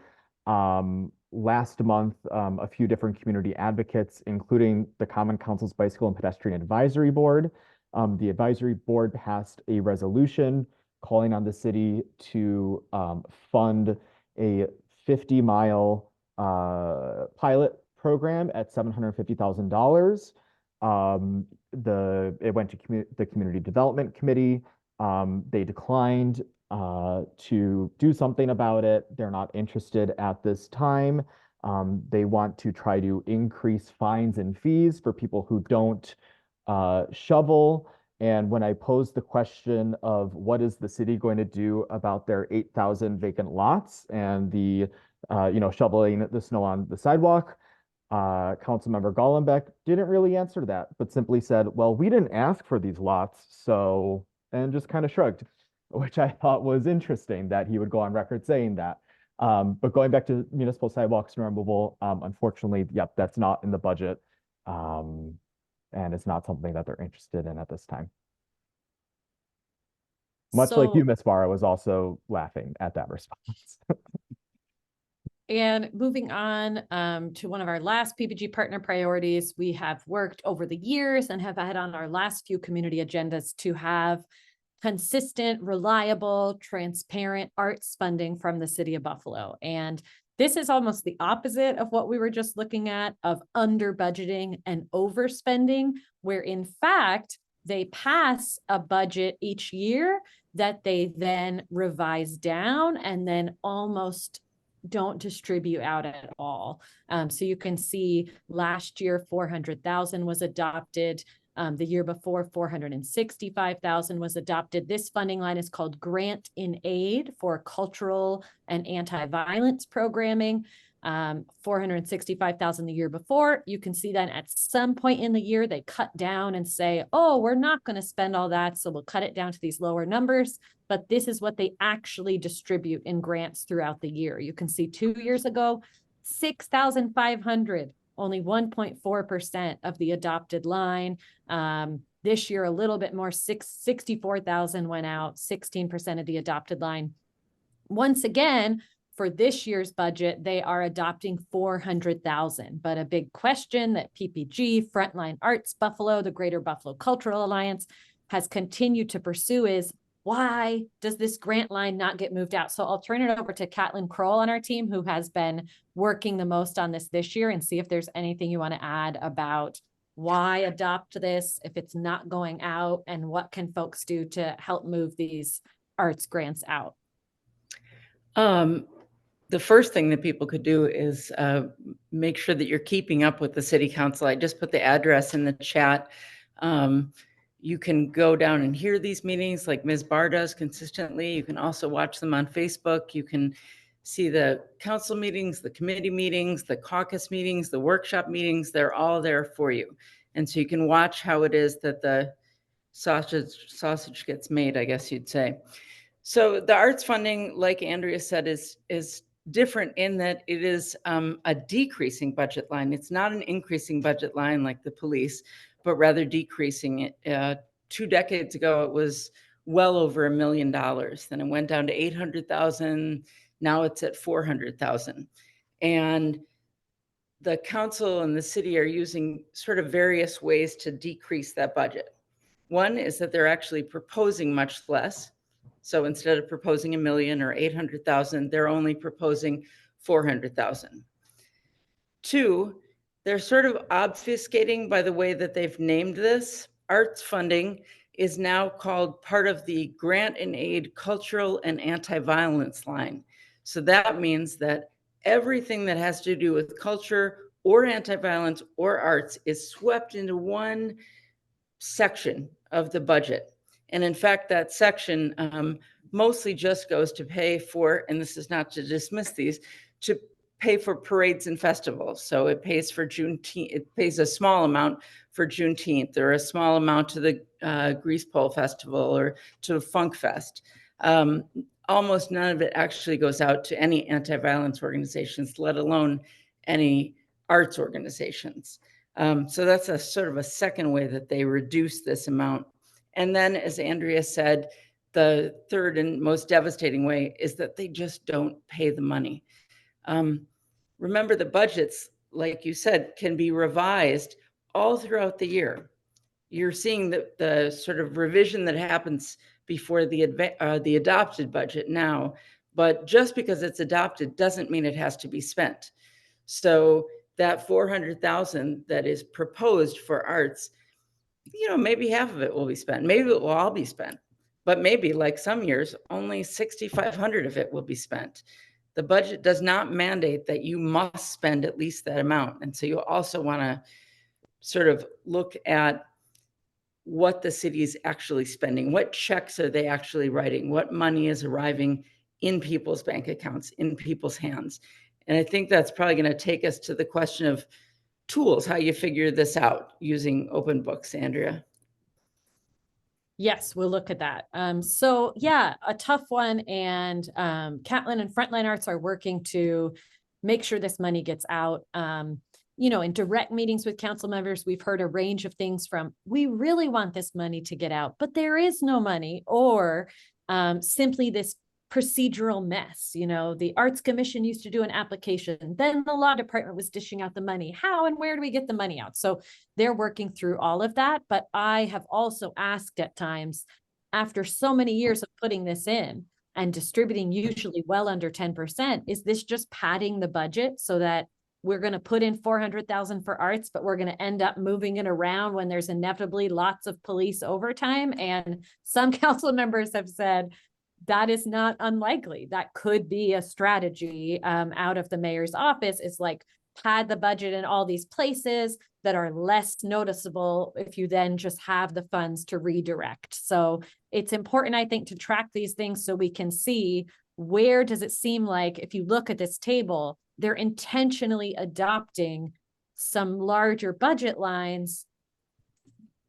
Last month, a few different community advocates, including the Common Council's Bicycle and Pedestrian Advisory Board. The advisory board passed a resolution calling on the city to fund a 50-mile pilot program at $750,000. It went to the Community Development Committee. They declined to do something about it. They're not interested at this time. They want to try to increase fines and fees for people who don't shovel. And when I posed the question of what is the city going to do about their 8,000 vacant lots and the, shoveling the snow on the sidewalk, Councilmember Gollenbeck didn't really answer that, but simply said, well, we didn't ask for these lots, so, and just kind of shrugged, which I thought was interesting that he would go on record saying that. But going back to municipal sidewalk snow removal, unfortunately, yep, that's not in the budget. And it's not something that they're interested in at this time. Much like you, Ms. Barra, was also laughing at that response. And moving on to one of our last PPG partner priorities, we have worked over the years and have had on our last few community agendas to have consistent, reliable, transparent arts funding from the city of Buffalo. And this is almost the opposite of what we were just looking at of under budgeting and overspending, where in fact, they pass a budget each year that they then revise down and then almost don't distribute out at all. So you can see last year, 400,000 was adopted. The year before, 465,000 was adopted. This funding line is called Grant in Aid for Cultural and Anti-Violence Programming. 465,000 the year before. You can see that at some point in the year, they cut down and say, oh, we're not going to spend all that, so we'll cut it down to these lower numbers. But this is what they actually distribute in grants throughout the year. You can see 2 years ago, 6,500, only 1.4% of the adopted line. This year, a little bit more, 64,000 went out, 16% of the adopted line. Once again, for this year's budget, they are adopting 400,000. But a big question that PPG, Frontline Arts Buffalo, the Greater Buffalo Cultural Alliance has continued to pursue is, why does this grant line not get moved out? So I'll turn it over to Catlin Kroll on our team, who has been working the most on this year, and see if there's anything you want to add about why adopt this if it's not going out, and what can folks do to help move these arts grants out? The first thing that people could do is make sure that you're keeping up with the city council. I just put the address in the chat. You can go down and hear these meetings like Ms. Barr does consistently. You can also watch them on Facebook. You can see the council meetings, the committee meetings, the caucus meetings, the workshop meetings. They're all there for you. And so you can watch how it is that the sausage gets made, I guess you'd say. So the arts funding, like Andrea said, is different in that it is a decreasing budget line. It's not an increasing budget line like the police, but rather decreasing it. 2 decades ago, it was well over $1 million. Then it went down to 800,000. Now it's at 400,000. And the council and the city are using sort of various ways to decrease that budget. One is that they're actually proposing much less. So instead of proposing $1 million or 800,000, they're only proposing 400,000. 2, they're sort of obfuscating by the way that they've named this. Arts funding is now called part of the grant and aid cultural and anti-violence line. So that means that everything that has to do with culture or anti-violence or arts is swept into one section of the budget. And in fact, that section mostly just goes to pay for, and this is not to dismiss these, to pay for parades and festivals. So it pays for Juneteenth, it pays a small amount for Juneteenth, or a small amount to the Grease Pole Festival or to Funk Fest. Almost none of it actually goes out to any anti-violence organizations, let alone any arts organizations. So that's a sort of a second way that they reduce this amount. And then, as Andrea said, the third and most devastating way is that they just don't pay the money. Remember, the budgets, like you said, can be revised all throughout the year. You're seeing the sort of revision that happens before the adopted budget now, but just because it's adopted doesn't mean it has to be spent. So that 400,000 that is proposed for arts, you know, maybe half of it will be spent. Maybe it will all be spent, but maybe, like some years, only 6,500 of it will be spent. The budget does not mandate that you must spend at least that amount. And so you also want to sort of look at what the city is actually spending. What checks are they actually writing? What money is arriving in people's bank accounts, in people's hands? And I think that's probably going to take us to the question of tools, how you figure this out using open books, Andrea. Yes, we'll look at that. So yeah, a tough one. And Catlin and Frontline Arts are working to make sure this money gets out. You know, in direct meetings with council members, we've heard a range of things from, we really want this money to get out, but there is no money, or simply this procedural mess. You know, the Arts Commission used to do an application, then the law department was dishing out the money. How and where do we get the money out? So they're working through all of that. But I have also asked at times, after so many years of putting this in and distributing usually well under 10%, is this just padding the budget so that we're going to put in 400,000 for arts, but we're going to end up moving it around when there's inevitably lots of police overtime? And some council members have said, that is not unlikely. That could be a strategy out of the mayor's office, is like pad the budget in all these places that are less noticeable if you then just have the funds to redirect. So it's important, I think, to track these things so we can see, where does it seem like, if you look at this table, they're intentionally adopting some larger budget lines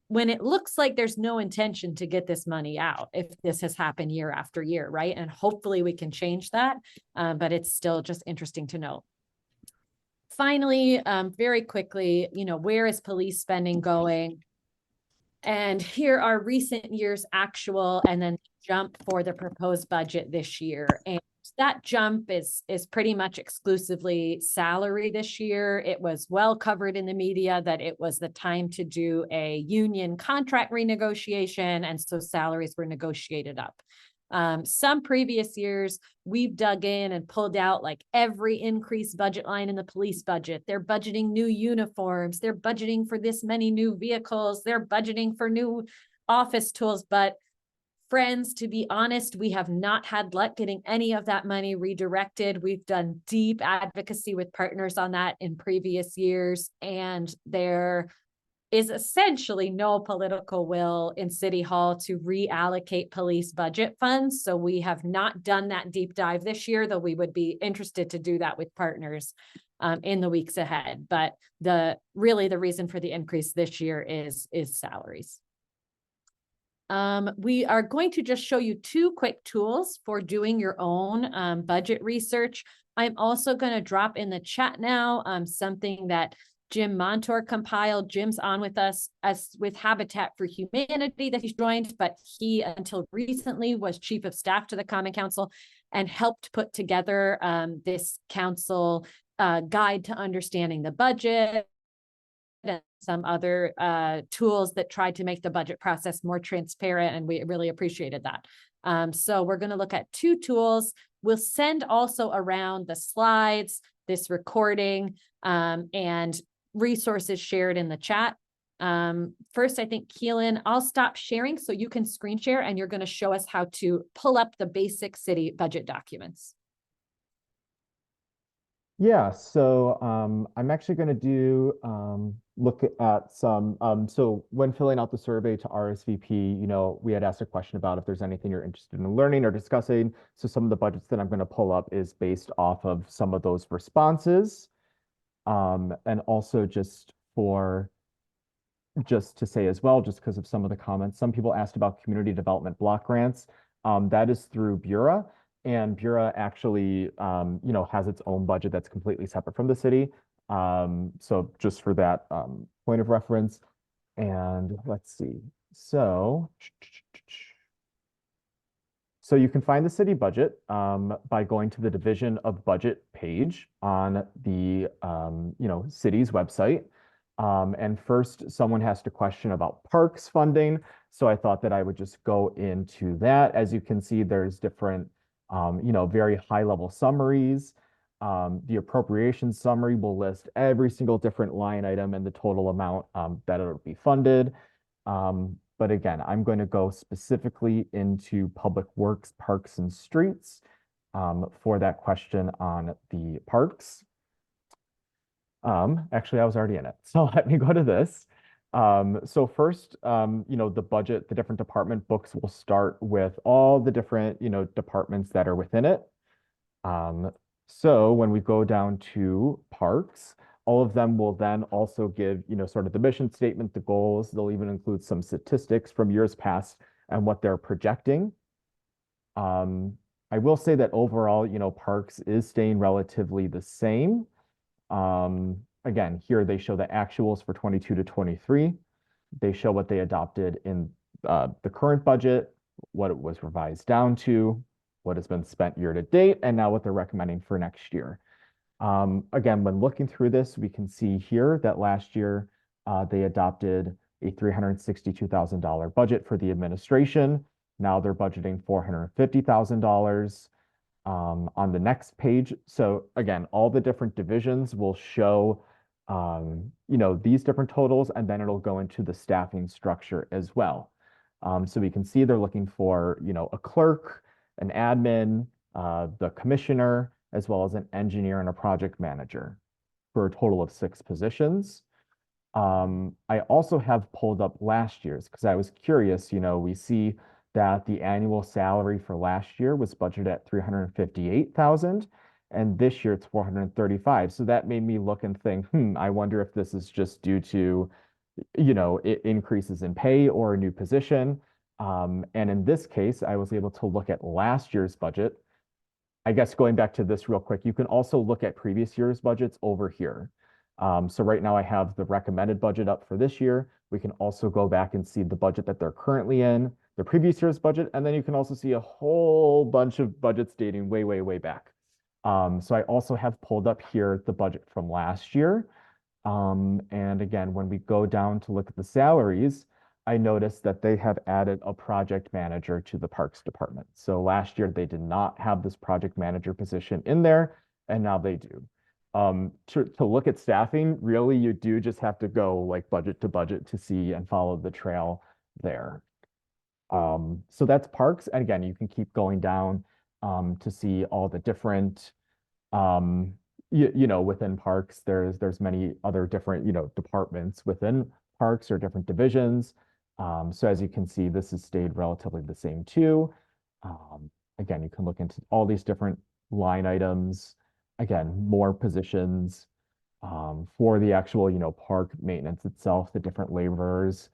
when it looks like there's no intention to get this money out, if this has happened year after year, right? And hopefully we can change that, but it's still just interesting to note. Finally, very quickly, you know, where is police spending going? And here are recent years actual, and then jump for the proposed budget this year. And that jump is pretty much exclusively salary this year. It was well covered in the media that it was the time to do a union contract renegotiation, and so salaries were negotiated up. Some previous years, we've dug in and pulled out like every increased budget line in the police budget. They're budgeting new uniforms. They're budgeting for this many new vehicles. They're budgeting for new office tools. But friends, to be honest, we have not had luck getting any of that money redirected. We've done deep advocacy with partners on that in previous years, and there is essentially no political will in City Hall to reallocate police budget funds. So we have not done that deep dive this year, though we would be interested to do that with partners in the weeks ahead. But really the reason for the increase this year is salaries. We are going to just show you two quick tools for doing your own budget research. I'm also going to drop in the chat now something that Jim Montour compiled. Jim's on with us as with Habitat for Humanity that he's joined, but he until recently was chief of staff to the Common Council and helped put together this council guide to understanding the budget and some other tools that tried to make the budget process more transparent, and we really appreciated that. So we're going to look at two tools. We'll send also around the slides, this recording, and resources shared in the chat. First, I think Keelan, I'll stop sharing so you can screen share, and you're going to show us how to pull up the basic city budget documents. Yeah, so I'm actually going to do look at some. So when filling out the survey to RSVP, we had asked a question about if there's anything you're interested in learning or discussing. So some of the budgets that I'm going to pull up is based off of some of those responses, and also just to say as well, just because of some of the comments, some people asked about community development block grants. That is through Bureau. And Bureau actually, has its own budget that's completely separate from the city. So just for that point of reference. And let's see. So you can find the city budget by going to the Division of Budget page on the city's website. And first, someone has to question about parks funding. So I thought that I would just go into that. As you can see, there's different very high level summaries. The appropriation summary will list every single different line item and the total amount that it'll be funded. But again, I'm going to go specifically into Public Works, Parks, and Streets for that question on the parks. Actually, I was already in it. So let me go to this. So first, the budget, the different department books will start with all the different, departments that are within it. So when we go down to parks, all of them will then also give, sort of the mission statement, the goals. They'll even include some statistics from years past and what they're projecting. I will say that overall, parks is staying relatively the same. Again, here they show the actuals for 22 to 23. They show what they adopted in the current budget, what it was revised down to, what has been spent year to date, and now what they're recommending for next year. Again, when looking through this, we can see here that last year they adopted a $362,000 budget for the administration. Now they're budgeting $450,000. On the next page. So again, all the different divisions will show, these different totals, and then it'll go into the staffing structure as well. So we can see they're looking for, a clerk, an admin, the commissioner, as well as an engineer and a project manager for a total of 6 positions. I also have pulled up last year's because I was curious, we see that the annual salary for last year was budgeted at $358,000, and this year it's $435,000. So that made me look and think, I wonder if this is just due to, increases in pay or a new position. And in this case, I was able to look at last year's budget. I guess going back to this real quick, you can also look at previous year's budgets over here. So right now I have the recommended budget up for this year. We can also go back and see the budget that they're currently in, the previous year's budget, and then you can also see a whole bunch of budgets dating way, way, way back. So I also have pulled up here the budget from last year. And again, when we go down to look at the salaries, I noticed that they have added a project manager to the Parks Department. So last year they did not have this project manager position in there, and now they do. To look at staffing, really, you do just have to go like budget to budget to see and follow the trail there. So that's parks. And again, you can keep going down to see all the different, within parks, there's many other different, departments within parks or different divisions. So as you can see, this has stayed relatively the same too. Again, you can look into all these different line items. Again, more positions for the actual, park maintenance itself, the different laborers.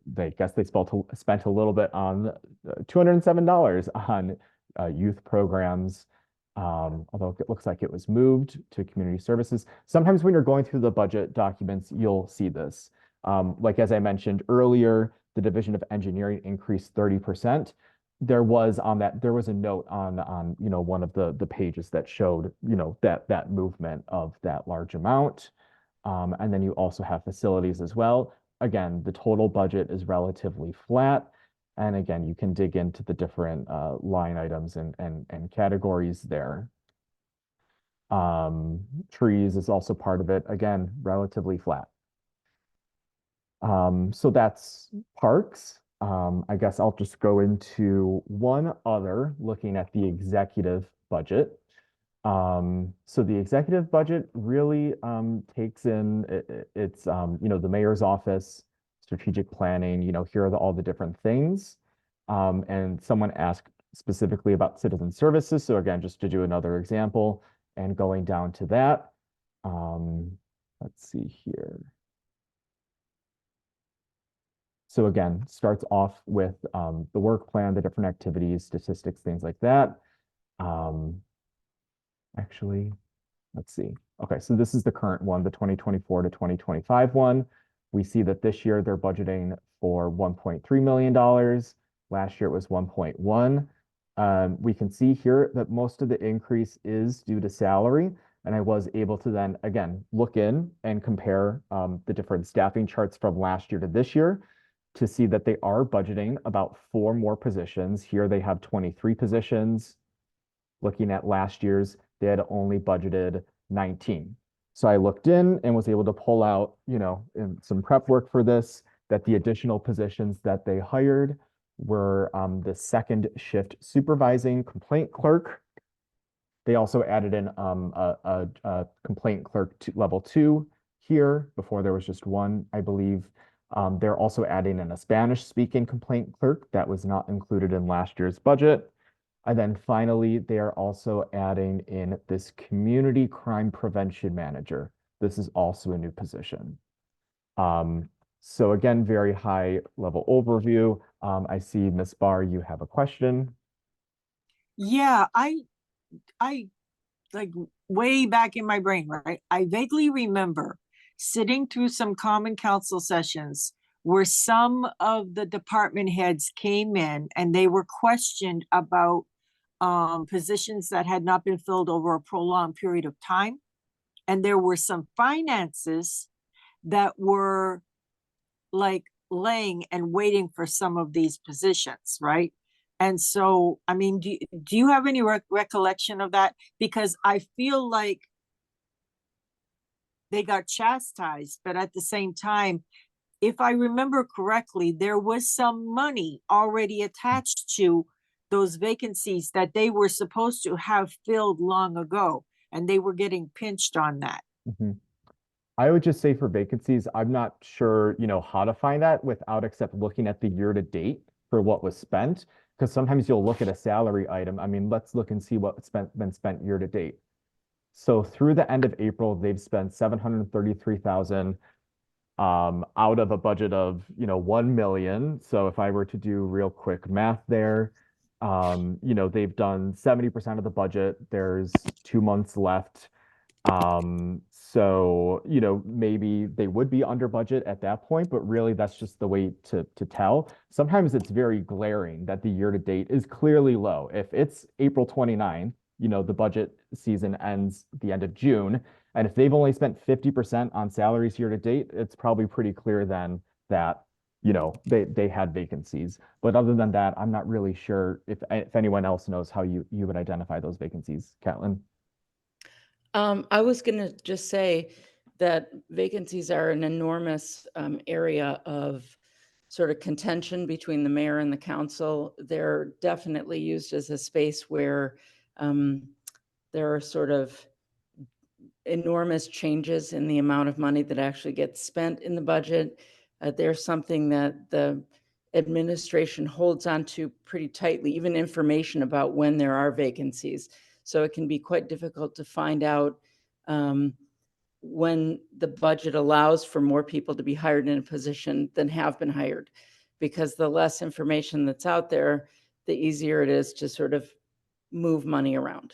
They spent a little bit on $207 on youth programs, although it looks like it was moved to community services. Sometimes when you're going through the budget documents, you'll see this. Like as I mentioned earlier, the Division of Engineering increased 30%. There was a note on one of the pages that showed that movement of that large amount. And then you also have facilities as well. Again, the total budget is relatively flat. And again, you can dig into the different line items and categories there. Trees is also part of it. Again, relatively flat. So that's parks. I guess I'll just go into one other, looking at the executive budget. So the executive budget really takes in it's the mayor's office, strategic planning, here are all the different things. And someone asked specifically about citizen services. So again, just to do another example and going down to that. Let's see here. So again, starts off with the work plan, the different activities, statistics, things like that. Actually, let's see. Okay, so this is the current one, the 2024 to 2025 one. We see that this year they're budgeting for $1.3 million. Last year it was 1.1. We can see here that most of the increase is due to salary. And I was able to then, again, look in and compare the different staffing charts from last year to this year to see that they are budgeting about 4 more positions. Here they have 23 positions. Looking at last year's, they had only budgeted 19. So I looked in and was able to pull out, in some prep work for this, that the additional positions that they hired were the second shift supervising complaint clerk. They also added in a complaint clerk to level 2 here. Before there was just one, I believe. They're also adding in a Spanish speaking complaint clerk that was not included in last year's budget. And then finally, they are also adding in this community crime prevention manager. This is also a new position. So again, very high level overview. I see Ms. Barr, you have a question. Yeah, I like way back in my brain, right? I vaguely remember sitting through some common council sessions where some of the department heads came in and they were questioned about positions that had not been filled over a prolonged period of time. And there were some finances that were like laying and waiting for some of these positions, right? And so, I mean, do you have any recollection of that? Because I feel like they got chastised, but at the same time, if I remember correctly, there was some money already attached to those vacancies that they were supposed to have filled long ago, and they were getting pinched on that. Mm-hmm. I would just say for vacancies, I'm not sure, how to find that without except looking at the year to date for what was spent. Because sometimes you'll look at a salary item. I mean, let's look and see what's been spent year to date. So through the end of April, they've spent $733,000 out of a budget of 1 million. So if I were to do real quick math there, they've done 70% of the budget. There's 2 months left. So maybe they would be under budget at that point, but really that's just the way to tell. Sometimes it's very glaring that the year to date is clearly low. If it's April 29, the budget season ends the end of June. And if they've only spent 50% on salaries year to date, it's probably pretty clear then that, they had vacancies. But other than that, I'm not really sure if anyone else knows how you would identify those vacancies. Catlin? I was going to just say that vacancies are an enormous area of sort of contention between the mayor and the council. They're definitely used as a space where there are sort of enormous changes in the amount of money that actually gets spent in the budget. There's something that the administration holds on to pretty tightly, even information about when there are vacancies. So it can be quite difficult to find out when the budget allows for more people to be hired in a position than have been hired, because the less information that's out there, the easier it is to sort of move money around.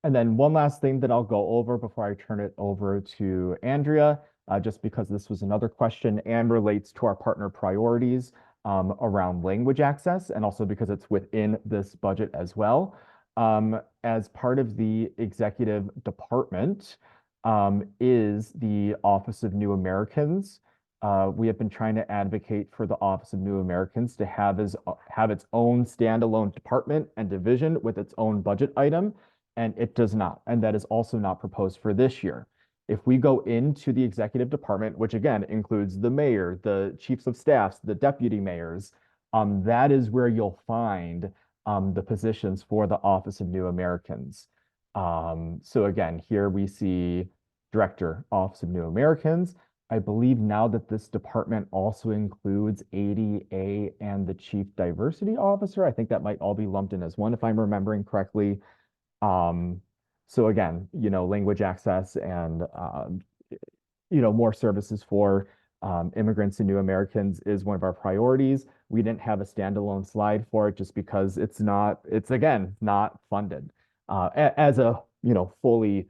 And then one last thing that I'll go over before I turn it over to Andrea, just because this was another question and relates to our partner priorities around language access, and also because it's within this budget as well. As part of the executive department is the Office of New Americans. We have been trying to advocate for the Office of New Americans to have its own standalone department and division with its own budget item. And it does not. And that is also not proposed for this year. If we go into the executive department, which again includes the mayor, the chiefs of staffs, the deputy mayors, that is where you'll find the positions for the Office of New Americans. So again, here we see Director, Office of New Americans. I believe now that this department also includes ADA and the Chief Diversity Officer. I think that might all be lumped in as one, if I'm remembering correctly. So again, language access and, more services for immigrants and new Americans is one of our priorities. We didn't have a standalone slide for it just because it's again, not funded as a, fully,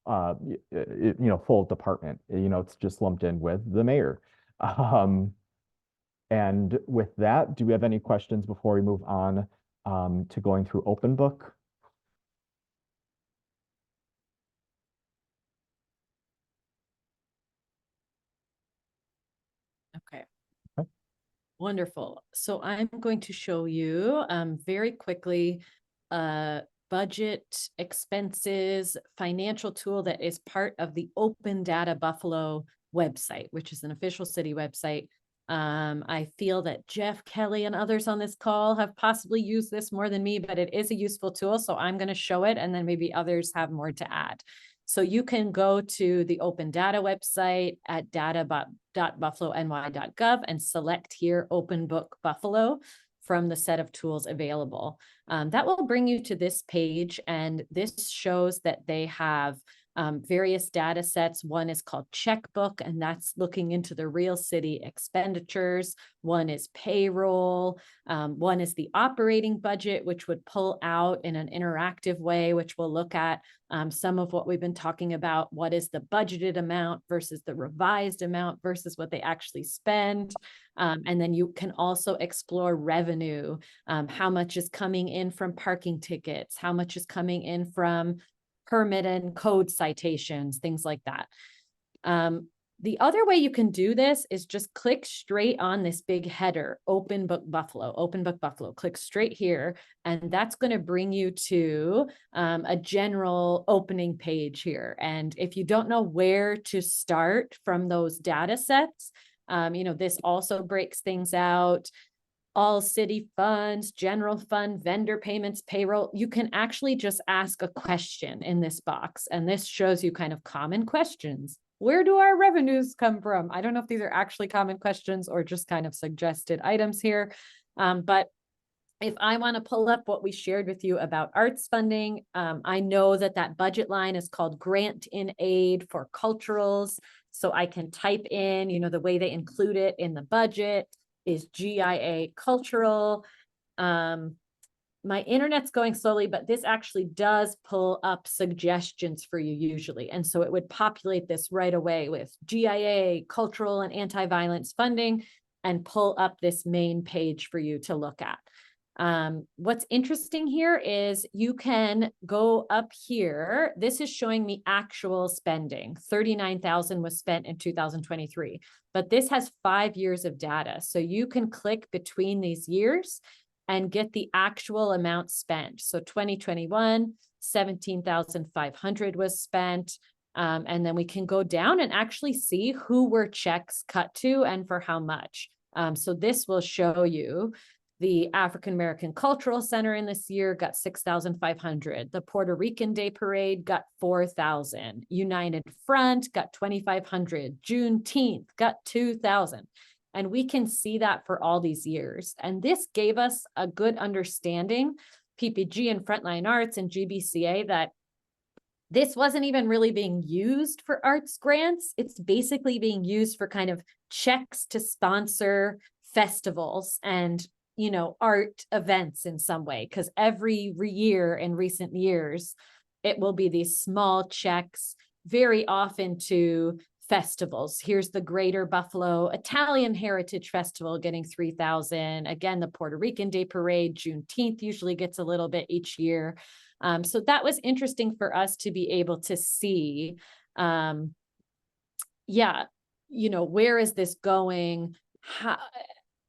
full department. It's just lumped in with the mayor. And with that, do we have any questions before we move on to going through open book? Okay. Okay. Wonderful. So I'm going to show you very quickly budget expenses financial tool that is part of the Open Data Buffalo website, which is an official city website. I feel that Jeff, Kelly, and others on this call have possibly used this more than me, but it is a useful tool. So I'm going to show it, and then maybe others have more to add. So you can go to the Open Data website at data.buffalony.gov and select here Open Book Buffalo from the set of tools available. That will bring you to this page, and this shows that they have various data sets. One is called Checkbook, and that's looking into the real city expenditures. One is payroll. One is the operating budget, which would pull out in an interactive way, which will look at some of what we've been talking about. What is the budgeted amount versus the revised amount versus what they actually spend? And then you can also explore revenue. How much is coming in from parking tickets? How much is coming in from permit and code citations, things like that. The other way you can do this is just click straight on this big header, Open Book Buffalo, Open Book Buffalo. Click straight here, and that's going to bring you to a general opening page here. And if you don't know where to start from those data sets, this also breaks things out. All city funds, general fund, vendor payments, payroll. You can actually just ask a question in this box, and this shows you kind of common questions. Where do our revenues come from? I don't know if these are actually common questions or just kind of suggested items here, but if I want to pull up what we shared with you about arts funding, I know that budget line is called Grant in Aid for Culturals. So I can type in, the way they include it in the budget is GIA Cultural. My internet's going slowly, but this actually does pull up suggestions for you usually. And so it would populate this right away with GIA, cultural and anti-violence funding, and pull up this main page for you to look at. What's interesting here is you can go up here. This is showing me actual spending. 39,000 was spent in 2023, but this has 5 years of data. So you can click between these years and get the actual amount spent. So 2021, 17,500 was spent. And then we can go down and actually see who were checks cut to and for how much. So this will show you the African American Cultural Center in this year got 6,500. The Puerto Rican Day Parade got 4,000. United Front got 2,500. Juneteenth got 2,000. And we can see that for all these years. And this gave us a good understanding, PPG and Frontline Arts and GBCA, that this wasn't even really being used for arts grants. It's basically being used for kind of checks to sponsor festivals and art events in some way, because every year in recent years, it will be these small checks, very often to festivals. Here's the Greater Buffalo Italian Heritage Festival getting 3,000. Again, the Puerto Rican Day Parade, Juneteenth usually gets a little bit each year. So that was interesting for us to be able to see, where is this going?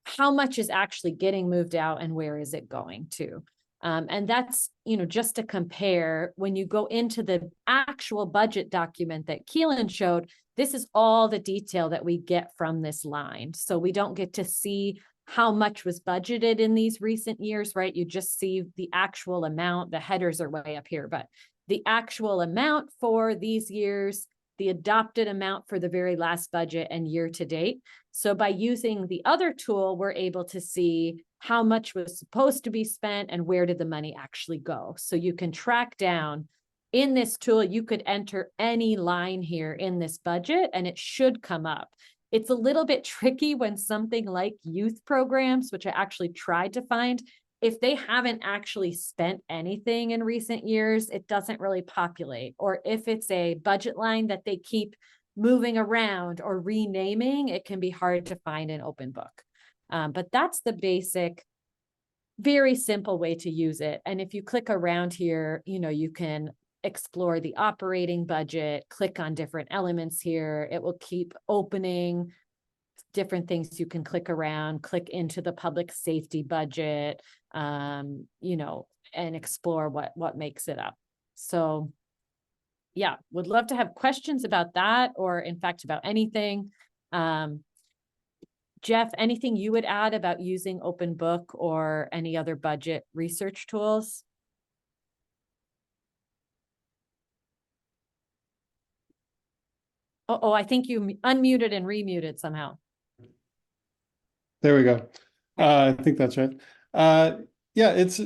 How much is actually getting moved out and where is it going to? And that's, just to compare, when you go into the actual budget document that Keelan showed, this is all the detail that we get from this line. So we don't get to see how much was budgeted in these recent years, right? You just see the actual amount. The headers are way up here, but the actual amount for these years, the adopted amount for the very last budget and year to date. So by using the other tool, we're able to see how much was supposed to be spent and where did the money actually go. So you can track down in this tool, you could enter any line here in this budget and it should come up. It's a little bit tricky when something like youth programs, which I actually tried to find, if they haven't actually spent anything in recent years, it doesn't really populate. Or if it's a budget line that they keep moving around or renaming, it can be hard to find in open book. But that's the basic, very simple way to use it. And if you click around here, you can explore the operating budget, click on different elements here. It will keep opening different things you can click around, click into the public safety budget, and explore what makes it up. So yeah, would love to have questions about that, or in fact, about anything. Jeff, anything you would add about using open book or any other budget research tools? Oh, I think you unmuted and remuted somehow. There we go. I think that's right. Yeah, as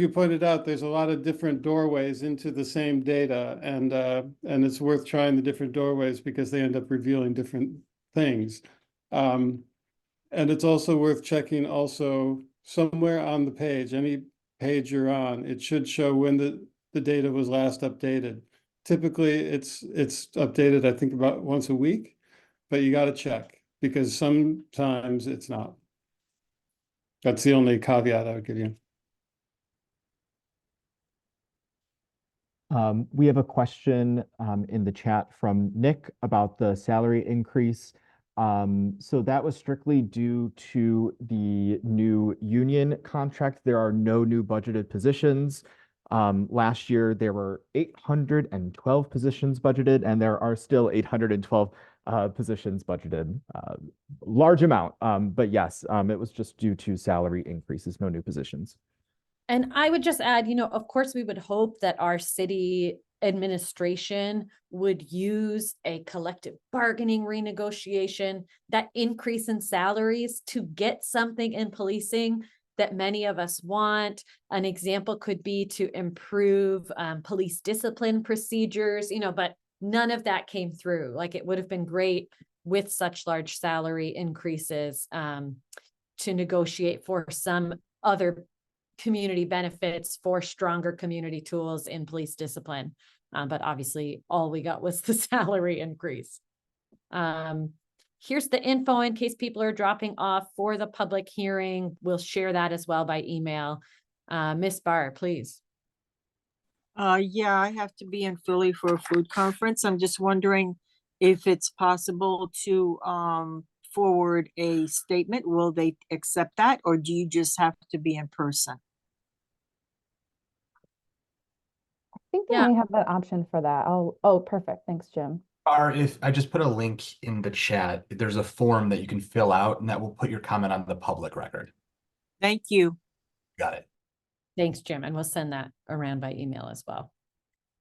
you pointed out, there's a lot of different doorways into the same data, and it's worth trying the different doorways because they end up revealing different things. And it's also worth checking also somewhere on the page, any page you're on, it should show when the data was last updated. Typically, it's updated, I think, about once a week, but you got to check because sometimes it's not. That's the only caveat I would give you. We have a question in the chat from Nick about the salary increase. So that was strictly due to the new union contract. There are no new budgeted positions. Last year, there were 812 positions budgeted, and there are still 812 positions budgeted. Large amount, but yes, it was just due to salary increases, no new positions. And I would just add, of course, we would hope that our city administration would use a collective bargaining renegotiation, that increase in salaries to get something in policing that many of us want. An example could be to improve police discipline procedures, but none of that came through. Like, it would have been great with such large salary increases to negotiate for some other community benefits, for stronger community tools in police discipline. But obviously all we got was the salary increase. Here's the info in case people are dropping off for the public hearing. We'll share that as well by email. Miss Barr, please. Yeah, I have to be in Philly for a food conference. I'm just wondering if it's possible to forward a statement. Will they accept that, or do you just have to be in person? I think they may have that option for that. Oh, perfect. Thanks, Jim. Or if I just put a link in the chat, there's a form that you can fill out and that will put your comment on the public record. Thank you. Got it. Thanks, Jim. And we'll send that around by email as well.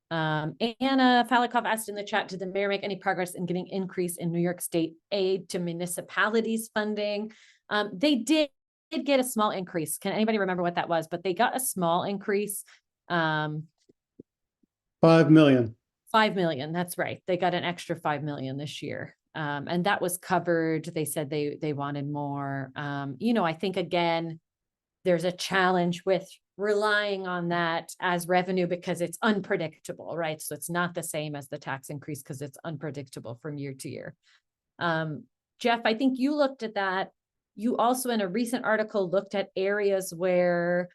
Anna Falikoff asked in the chat, did the mayor make any progress in getting increase in New York State aid to municipalities funding? They did get a small increase. Can anybody remember what that was? But they got a small increase. 5 million. 5 million. That's right. They got an extra 5 million this year. And that was covered. They said they wanted more. I think, again, there's a challenge with relying on that as revenue because it's unpredictable, right? So it's not the same as the tax increase because it's unpredictable from year to year. Jeff, I think you looked at that. You also, in a recent article, looked at areas where,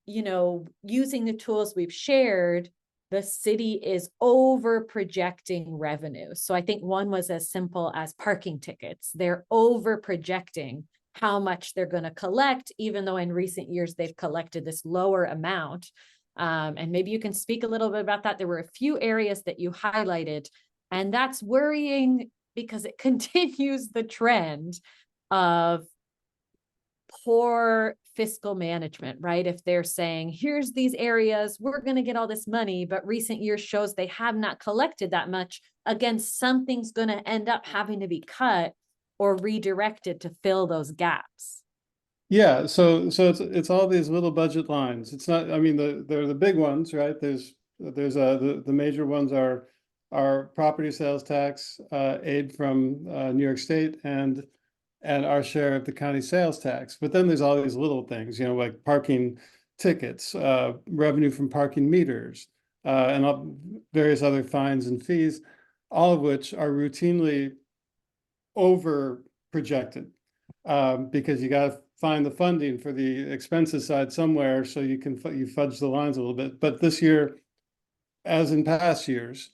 using the tools we've shared, the city is over projecting revenue. So I think one was as simple as parking tickets. They're over projecting how much they're going to collect, even though in recent years they've collected this lower amount. And maybe you can speak a little bit about that. There were a few areas that you highlighted, and that's worrying because it continues the trend of poor fiscal management, right? If they're saying, here's these areas, we're going to get all this money, but recent years shows they have not collected that much. Again, something's going to end up having to be cut or redirected to fill those gaps. Yeah, so it's all these little budget lines. It's not, I mean, they're the big ones, right? The major ones are property sales tax, aid from New York State, and our share of the county sales tax. But then there's all these little things, like parking tickets, revenue from parking meters, and various other fines and fees, all of which are routinely over projected, because you got to find the funding for the expenses side somewhere, so you fudge the lines a little bit. But this year, as in past years,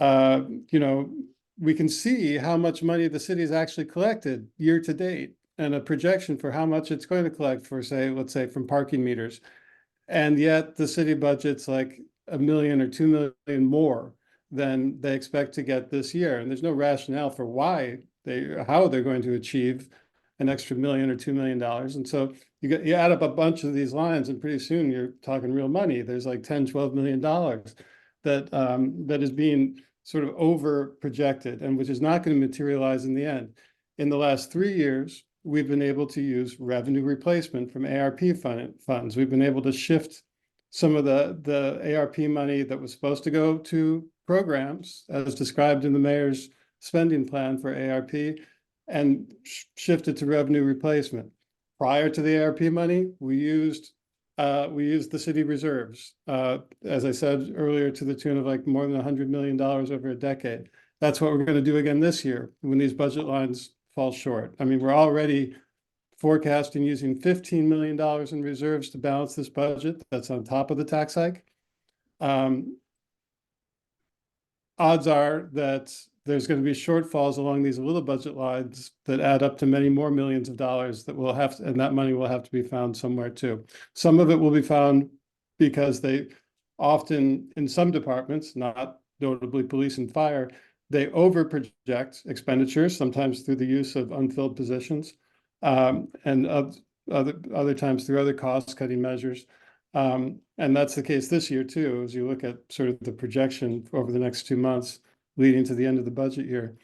we can see how much money the city has actually collected year to date, and a projection for how much it's going to collect for, let's say from parking meters. And yet the city budget's like $1 million or $2 million more than they expect to get this year. And there's no rationale for how they're going to achieve an extra $1 million or $2 million. And so you add up a bunch of these lines, and pretty soon you're talking real money. There's like $10-12 million that is being sort of over projected, and which is not going to materialize in the end. In the last 3 years, we've been able to use revenue replacement from ARP funds. We've been able to shift some of the ARP money that was supposed to go to programs, as described in the mayor's spending plan for ARP, and shift it to revenue replacement. Prior to the ARP money, we used the city reserves, as I said earlier, to the tune of like more than $100 million over a decade. That's what we're going to do again this year when these budget lines fall short. I mean, we're already forecasting using $15 million in reserves to balance this budget. That's on top of the tax hike. Odds are that there's going to be shortfalls along these little budget lines that add up to many more millions of dollars that will have to, and that money will have to be found somewhere too. Some of it will be found because they often, in some departments, not notably police and fire, they over project expenditures, sometimes through the use of unfilled positions, and other times through other cost cutting measures. And that's the case this year too, as you look at sort of the projection over the next 2 months leading to the end of the budget year.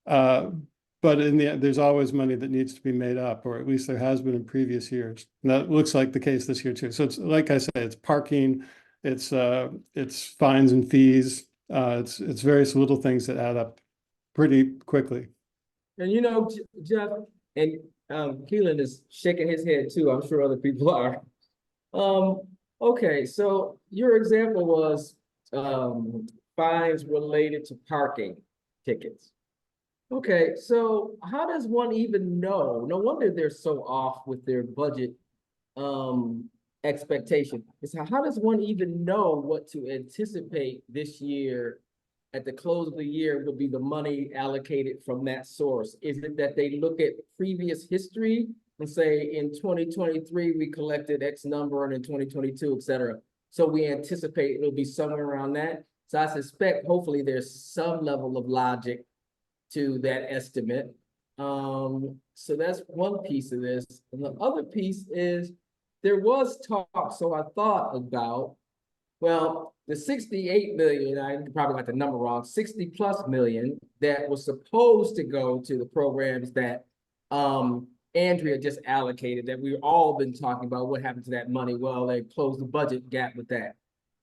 But in the end, there's always money that needs to be made up, or at least there has been in previous years. And that looks like the case this year too. So it's, like I say, it's parking, it's fines and fees, it's various little things that add up pretty quickly. And Jeff, and Keelan is shaking his head too. I'm sure other people are. Okay, so your example was fines related to parking tickets. Okay, so how does one even know? No wonder they're so off with their budget expectation. How does one even know what to anticipate this year? At the close of the year will be the money allocated from that source? Is it that they look at previous history and say in 2023 we collected X number, and in 2022, et cetera? So we anticipate it'll be somewhere around that. So I suspect hopefully there's some level of logic to that estimate. So that's one piece of this. And the other piece is there was talk, so I thought about, well, the 68 million, I probably got the number wrong, 60 plus million that was supposed to go to the programs that Andrea just allocated, that we've all been talking about what happened to that money. Well, they closed the budget gap with that.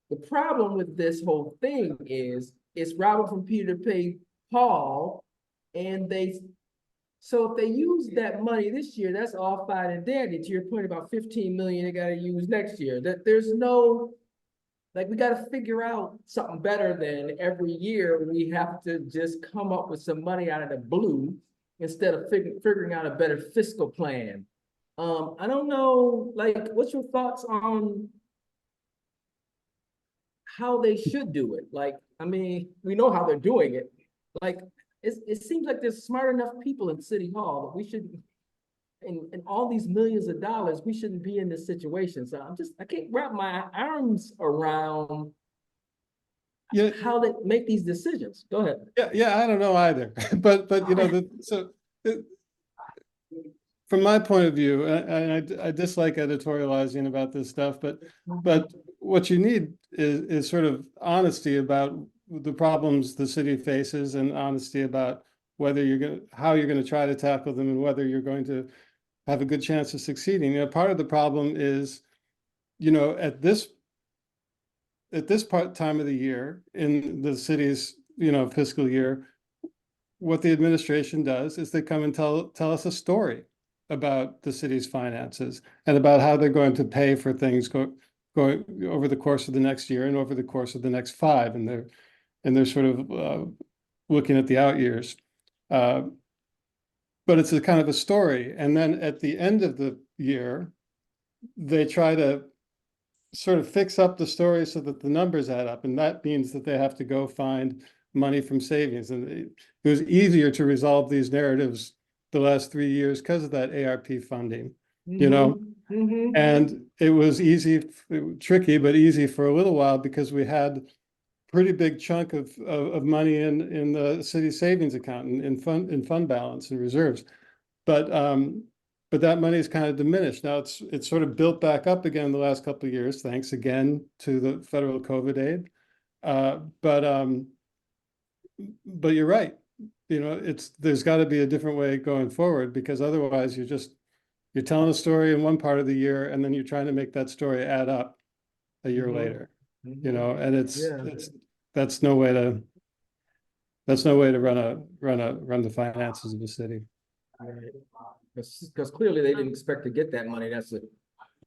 The problem with this whole thing is it's robbing from Peter to pay Paul, and so if they use that money this year, that's all fine and dandy. To your point about 15 million they got to use next year. That there's no, like, we got to figure out something better than every year we have to just come up with some money out of the blue instead of figuring out a better fiscal plan. I don't know, like, what's your thoughts on how they should do it? Like, I mean, we know how they're doing it. Like, it seems like there's smart enough people in City Hall that we should and all these millions of dollars, we shouldn't be in this situation. So I can't wrap my arms around how they make these decisions. Go ahead. Yeah, I don't know either. but you know, from my point of view, and I dislike editorializing about this stuff, but what you need is sort of honesty about the problems the city faces, and honesty about whether how you're going to try to tackle them, and whether you're going to have a good chance of succeeding. You know, part of the problem is, you know, at this time of the year in the city's, you know, fiscal year, what the administration does is they come and tell us a story about the city's finances, and about how they're going to pay for things going over the course of the next year and over the course of the next 5, and they're sort of looking at the out years. But it's a kind of a story, and then at the end of the year, they try to sort of fix up the story so that the numbers add up, and that means that they have to go find money from savings. And it was easier to resolve these narratives the last 3 years because of that ARP funding, you know, and it was tricky, but easy for a little while, because we had pretty big chunk of money in the city savings account, in fund balance and reserves. But that money is kind of diminished. Now it's sort of built back up again in the last couple of years, thanks again to the federal COVID aid. But you're right. You know, there's got to be a different way going forward, because otherwise you're telling a story in one part of the year, and then you're trying to make that story add up a year later. You know, and that's no way to run the finances of the city. Because clearly they didn't expect to get that money.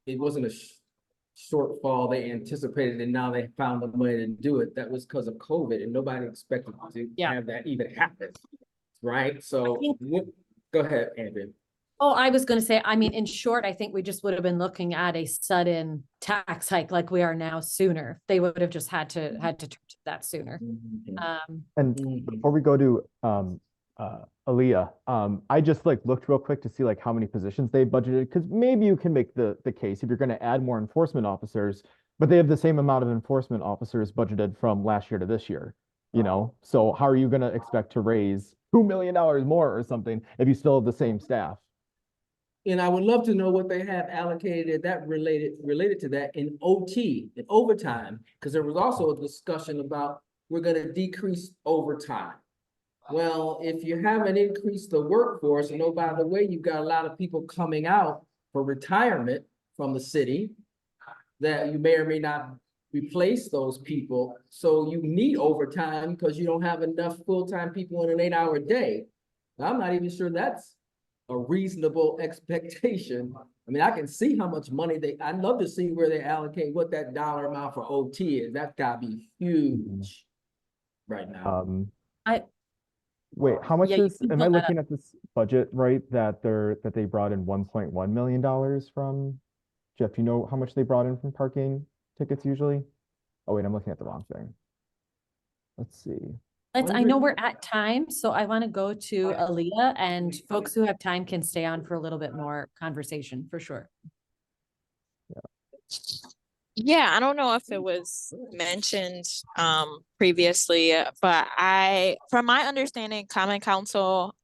It wasn't a shortfall they anticipated, and now they found the money to do it. That was because of COVID, and nobody expected to have that even happen, right? So go ahead, Andrea. Oh, I was going to say, I mean, in short, I think we just would have been looking at a sudden tax hike like we are now sooner. They would have just had to turn to that sooner. And before we go to Aaliyah, I just looked real quick to see how many positions they budgeted, because maybe you can make the case if you're going to add more enforcement officers, but they have the same amount of enforcement officers budgeted from last year to this year, you know? So how are you going to expect to raise $2 million more or something if you still have the same staff? And I would love to know what they have allocated that related to that in OT, in overtime, because there was also a discussion about we're going to decrease overtime. Well, if you haven't increased the workforce, and oh, by the way, you've got a lot of people coming out for retirement from the city, that you may or may not replace those people. So you need overtime because you don't have enough full-time people in an 8-hour day. I'm not even sure that's a reasonable expectation. I mean, I can see how much money I'd love to see where they allocate, what that dollar amount for OT is. That's gotta be huge right now. Wait, how much am I pull that looking at this budget right, that they brought in $1.1 million from? Jeff, you know how much they brought in from parking tickets usually? Oh wait, I'm looking at the wrong thing. Let's see. I know we're at time, so I want to go to Aaliyah, and folks who have time can stay on for a little bit more conversation, for sure. Yeah, I don't know if it was mentioned previously, but from my understanding, Common Council,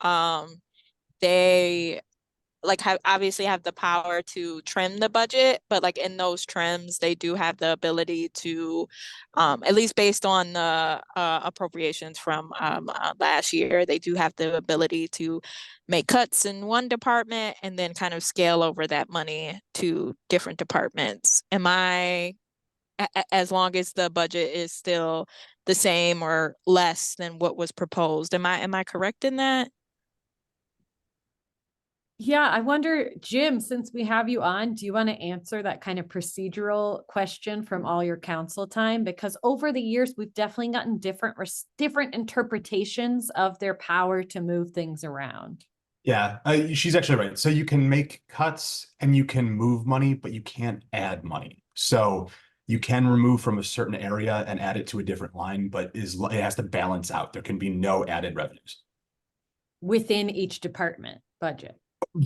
they obviously have the power to trim the budget, but in those trims, they do have the ability to, at least based on the appropriations from last year, they do have the ability to make cuts in one department and then kind of scale over that money to different departments. As long as the budget is still the same or less than what was proposed, am I correct in that? Yeah, I wonder, Jim, since we have you on, do you want to answer that kind of procedural question from all your council time? Because over the years, we've definitely gotten different interpretations of their power to move things around. Yeah, she's actually right. So you can make cuts and you can move money, but you can't add money. So you can remove from a certain area and add it to a different line, but it has to balance out. There can be no added revenues within each department budget.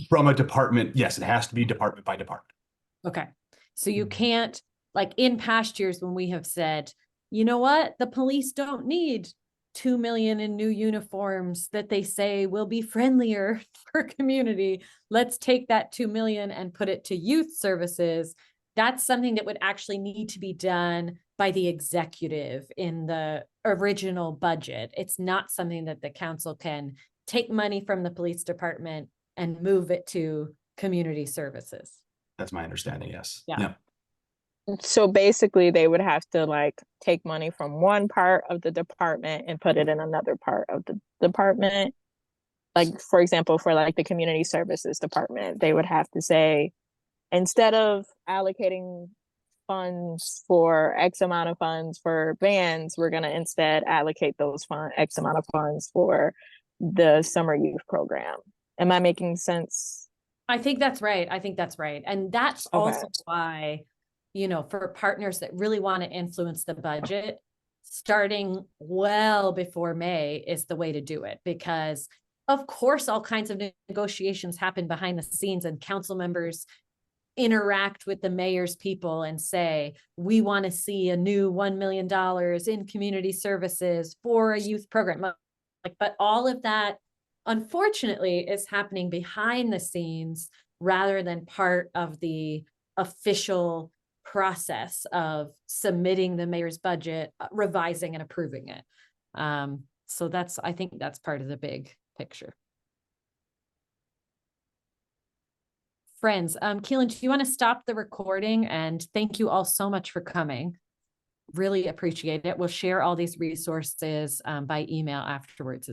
From a department, yes, it has to be department by department. Okay. So you can't, like in past years when we have said, you know what, the police don't need 2 million in new uniforms that they say will be friendlier for community. Let's take that 2 million and put it to youth services. That's something that would actually need to be done by the executive in the original budget. It's not something that the council can take money from the police department and move it to community services. That's my understanding, yes. Yeah. So basically they would have to like take money from one part of the department and put it in another part of the department. Like, for example, for like the community services department, they would have to say, instead of allocating funds for X amount of funds for bands, we're going to instead allocate those X amount of funds for the summer youth program. Am I making sense? I think that's right. I think that's right. And that's also why, you know, for partners that really want to influence the budget, starting well before May is the way to do it, because of course, all kinds of negotiations happen behind the scenes and council members interact with the mayor's people and say, we want to see a new $1 million in community services for a youth program. Like, but all of that, unfortunately, is happening behind the scenes rather than part of the official process of submitting the mayor's budget, revising and approving it. So I think that's part of the big picture. Friends, Keelan, do you want to stop the recording? And thank you all so much for coming. Really appreciate it. We'll share all these resources by email afterwards as